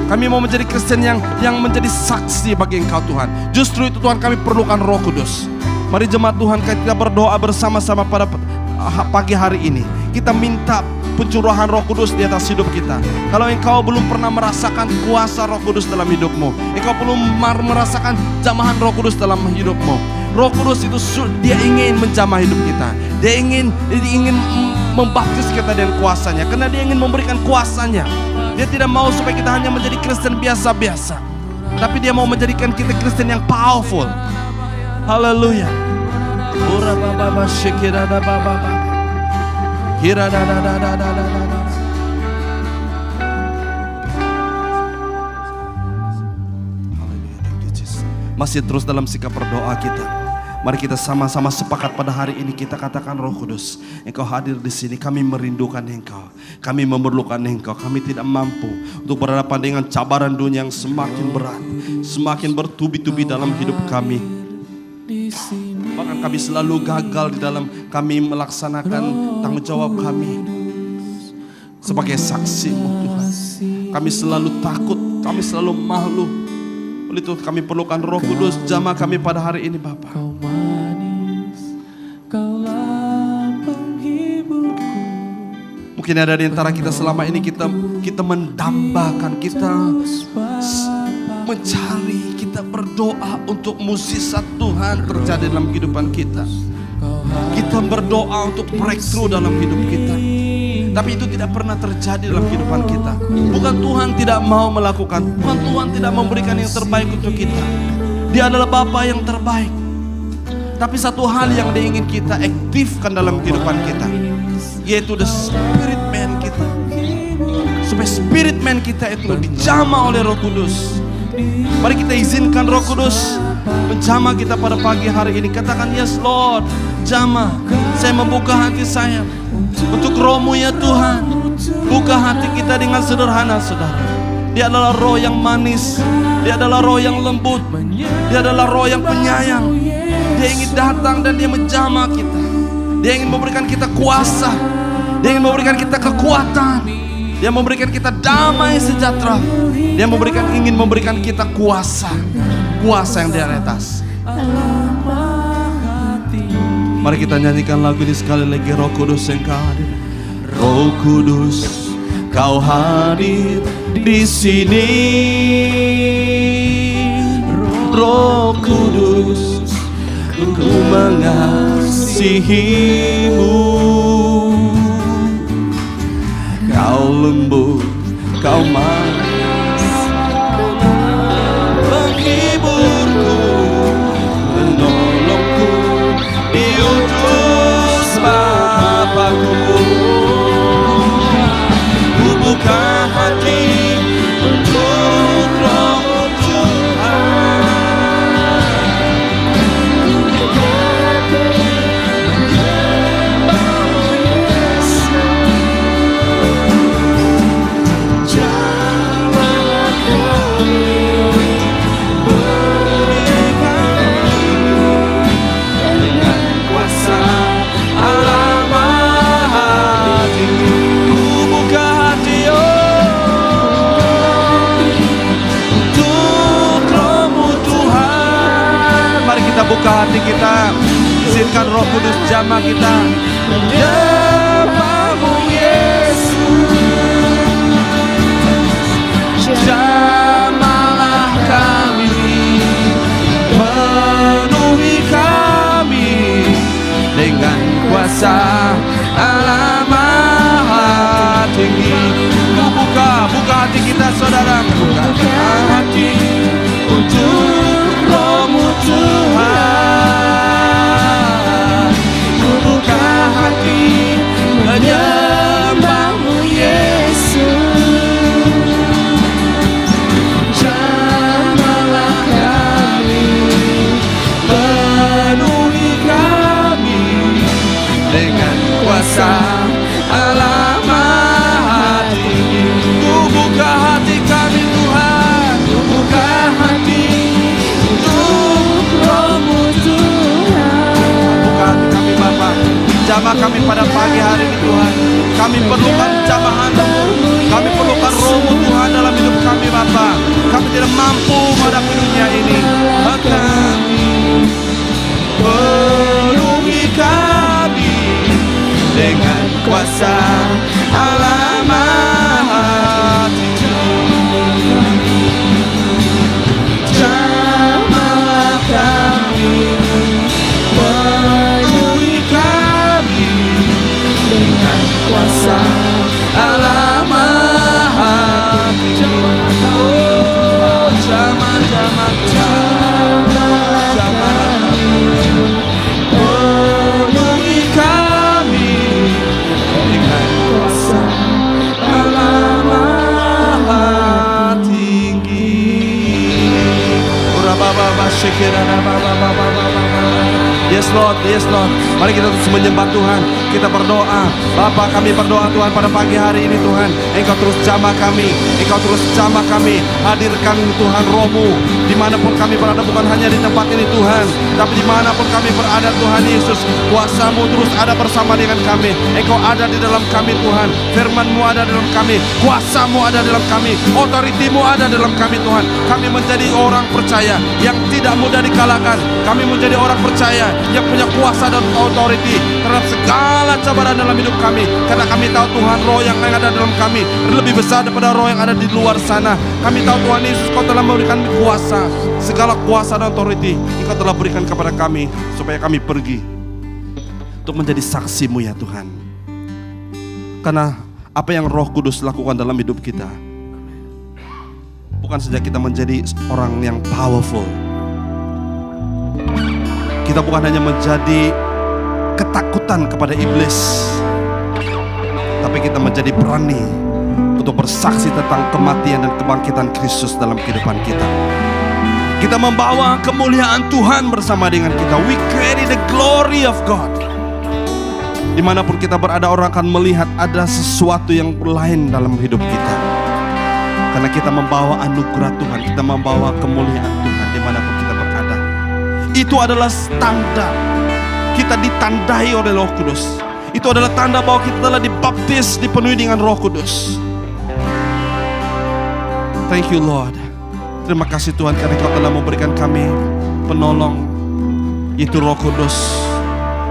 Kami mau menjadi Kristen yang menjadi saksi bagi Engkau Tuhan. Justru itu Tuhan, kami perlukan Roh Kudus. Mari jemaat Tuhan, kita berdoa bersama-sama pada pagi hari ini. kita minta pencurahan Roh Kudus di atas hidup kita. Kalau engkau belum pernah merasakan kuasa Roh Kudus dalam hidupmu, engkau belum merasakan jamahan Roh Kudus dalam hidupmu, Roh Kudus itu dia ingin menjamah hidup kita. Dia ingin membaptis kita dengan kuasanya, karena dia ingin memberikan kuasanya. Dia tidak mau supaya kita hanya menjadi Kristen biasa-biasa, tapi dia mau menjadikan kita Kristen yang powerful. Haleluya. Ora baba shikira da baba. Hira da da da da da da. Haleluya, thank you Jesus. Masih terus dalam sikap berdoa kita. Mari kita sama-sama sepakat pada hari ini kita katakan, Roh Kudus, Engkau hadir di sini. Kami merindukan Engkau, kami memerlukan Engkau. Kami tidak mampu untuk berhadapan dengan cabaran dunia yang semakin berat, semakin bertubi-tubi dalam hidup kami. Bahkan kami selalu gagal di dalam kami melaksanakan tanggung jawab kami sebagai saksi-Mu Tuhan. Kami selalu takut, kami selalu malu. Oleh itu kami perlukan Roh Kudus, jamah kami pada hari ini Bapa. Mungkin ada di antara kita selama ini kita mendambakan, kita mencari, kita berdoa untuk mukjizat Tuhan terjadi dalam kehidupan kita. Kita berdoa untuk breakthrough dalam hidup kita, tapi itu tidak pernah terjadi dalam kehidupan kita. Bukan Tuhan tidak mau melakukan, bukan Tuhan tidak memberikan yang terbaik untuk kita. Dia adalah Bapa yang terbaik. Tapi satu hal yang dia ingin kita aktifkan dalam kehidupan kita, yaitu the spirit man kita. Supaya spirit man kita itu dijamah oleh Roh Kudus. Mari kita izinkan Roh Kudus menjamah kita pada pagi hari ini. Katakan, yes Lord, jamah. Saya membuka hati saya untuk Roh-Mu ya Tuhan. Buka hati kita dengan sederhana, saudara. Dia adalah Roh yang manis, dia adalah Roh yang lembut, dia adalah Roh yang penyayang. Dia ingin datang dan dia menjamah kita. Dia ingin memberikan kita kuasa, dia ingin memberikan kita kekuatan, dia memberikan kita damai sejahtera. Dia ingin memberikan kita kuasa yang dari atas. Mari kita nyanyikan lagu ini sekali lagi. Roh Kudus Engkau hadir. Roh Kudus Kau hadir di sini. Roh Kudus Ku mengasihi-Mu. Kau lembut, Kau manis, penghiburku, penolongku, diutus Bapa-Ku. Ku buka hati untuk Roh Tuhan. Buka hati kita, izinkan Roh Kudus jamah kita. Jamah-Mu Yesus, jamahlah kami, penuhi kami dengan kuasa Allah Maha Tinggi. Buka hati kita saudara, buka hati untuk Roh-Mu Tuhan. Ku buka hati menyembah-Mu Yesus. Jamahlah kami, penuhi kami dengan kuasa Allah Maha Tinggi. Ku buka hati kami Tuhan, ku buka hati untuk Roh-Mu Tuhan. Buka hati kami Bapa, jamah kami pada pagi hari ini Tuhan. Kami perlukan jamahan-Mu, kami perlukan Roh-Mu Tuhan dalam hidup kami Bapa. Kami tidak mampu menghadapi dunia ini. Kami penuhi kami dengan kuasa Allah Maha Tinggi. Jamah kami, penuhi kami dengan kuasa Allah Maha Tinggi. Oh, jamah penuhi kami dengan kuasa Allah Maha Tinggi. Yes Lord, yes Lord. Mari kita terus menyembah Tuhan. Kita berdoa. Bapa, kami berdoa Tuhan pada pagi hari ini Tuhan. Engkau terus jamah kami. Engkau terus jamah kami. Hadirkan Tuhan Roh-Mu. Dimanapun kami berada, bukan hanya di tempat ini Tuhan, tapi dimanapun kami berada Tuhan Yesus, kuasa-Mu terus ada bersama dengan kami. Engkau ada di dalam kami Tuhan. Firman-Mu ada dalam kami. Kuasa-Mu ada dalam kami. Otoriti-Mu ada dalam kami Tuhan. Kami menjadi orang percaya yang tidak mudah dikalahkan. Kami menjadi orang percaya yang punya kuasa dan otoriti terhadap segala cobaan dalam hidup kami. Karena kami tahu Tuhan, roh yang ada dalam kami lebih besar daripada roh yang ada di luar sana. Kami tahu Tuhan Yesus, Kau telah memberikan kuasa. Segala kuasa dan otoriti Engkau telah berikan kepada kami supaya kami pergi untuk menjadi saksi-Mu ya Tuhan. Karena apa yang Roh Kudus lakukan dalam hidup kita, bukan saja kita menjadi orang yang powerful, kita bukan hanya menjadi ketakutan kepada iblis, tapi kita menjadi berani untuk bersaksi tentang kematian dan kebangkitan Kristus dalam kehidupan kita. Kita membawa kemuliaan Tuhan bersama dengan kita. We carry the glory of God. Dimanapun kita berada, orang akan melihat ada sesuatu yang lain dalam hidup kita. Karena kita membawa anugerah Tuhan, kita membawa kemuliaan Tuhan dimanapun kita berada. Itu adalah tanda kita ditandai oleh Roh Kudus. Itu adalah tanda bahwa kita telah dibaptis, dipenuhi dengan Roh Kudus. Thank you Lord. Terima kasih Tuhan karena Kau telah memberikan kami penolong, yaitu Roh Kudus,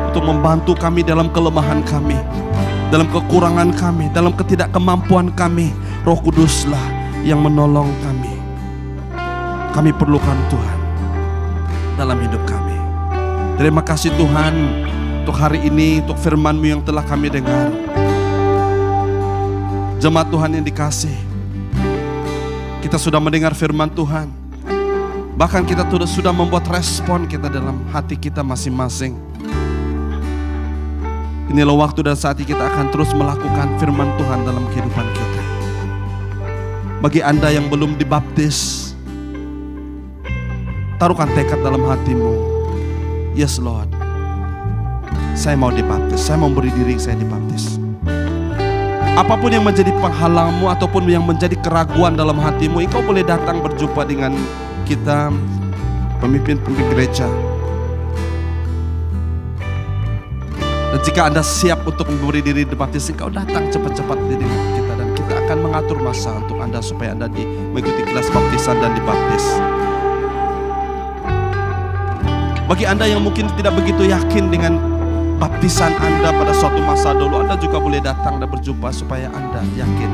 untuk membantu kami dalam kelemahan kami, dalam kekurangan kami, dalam ketidakkemampuan kami. Roh Kuduslah yang menolong kami. Kami perlukan Tuhan dalam hidup kami. Terima kasih Tuhan untuk hari ini, untuk firman-Mu yang telah kami dengar. Jemaat Tuhan yang dikasih, kita sudah mendengar firman Tuhan. Bahkan kita sudah membuat respon kita dalam hati kita masing-masing. Inilah waktu dan saat kita akan terus melakukan firman Tuhan dalam kehidupan kita. Bagi Anda yang belum dibaptis, taruhkan tekad dalam hatimu. Yes Lord, saya mau dibaptis, saya mau beri diri saya dibaptis. Apapun yang menjadi penghalangmu ataupun yang menjadi keraguan dalam hatimu, engkau boleh datang berjumpa dengan kita, pemimpin-pemimpin gereja. Dan jika Anda siap untuk memberi diri dibaptis, engkau datang cepat-cepat dengan kita, dan kita akan mengatur masa untuk Anda supaya Anda mengikuti kelas baptisan dan dibaptis. Bagi Anda yang mungkin tidak begitu yakin dengan baptisan Anda pada suatu masa dulu, Anda juga boleh datang dan berjumpa supaya Anda yakin.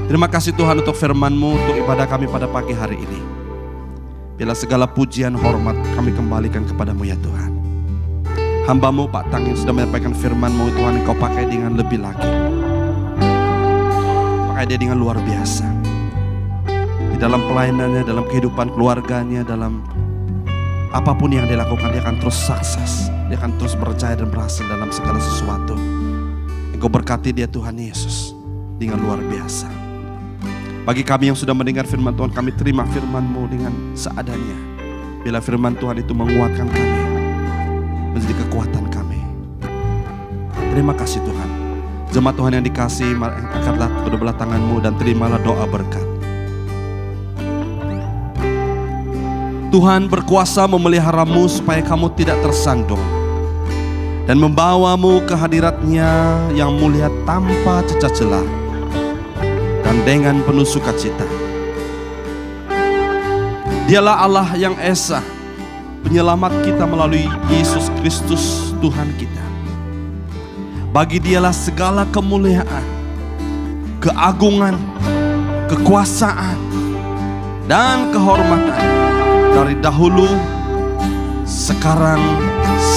Terima kasih Tuhan untuk firman-Mu, untuk ibadah kami pada pagi hari ini. Bila segala pujian, hormat kami kembalikan kepada-Mu ya Tuhan. Hamba-Mu Pak Tang yang sudah menyampaikan firman-Mu Tuhan, Engkau pakai dengan lebih lagi. Pakai dia dengan luar biasa. Di dalam pelayanannya, dalam kehidupan keluarganya, dalam apapun yang dia lakukan, dia akan terus sukses. Dia akan terus berjaya dan berhasil dalam segala sesuatu. Engkau berkati dia Tuhan Yesus dengan luar biasa. Bagi kami yang sudah mendengar firman Tuhan, kami terima firman-Mu dengan seadanya. Bila firman Tuhan itu menguatkan kami, menjadi kekuatan kami. Terima kasih Tuhan. Jemaat Tuhan yang dikasihi, angkatlah kedua belah tangan-Mu dan terimalah doa berkat. Tuhan berkuasa memelihara-Mu supaya kamu tidak tersandung, dan membawa-Mu ke hadirat-Nya yang mulia tanpa cacat celah dan dengan penuh sukacita. Dialah Allah yang esa, penyelamat kita melalui Yesus Kristus Tuhan kita. Bagi Dialah segala kemuliaan, keagungan, kekuasaan, dan kehormatan dari dahulu, sekarang,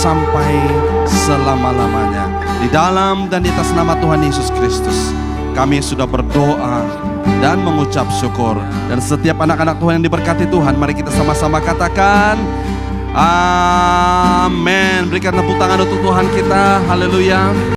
sampai selama-lamanya. Di dalam dan di atas nama Tuhan Yesus Kristus, kami sudah berdoa dan mengucap syukur. Dan setiap anak-anak Tuhan yang diberkati Tuhan, mari kita sama-sama katakan amin. Berikan tepuk tangan untuk Tuhan kita. Haleluya.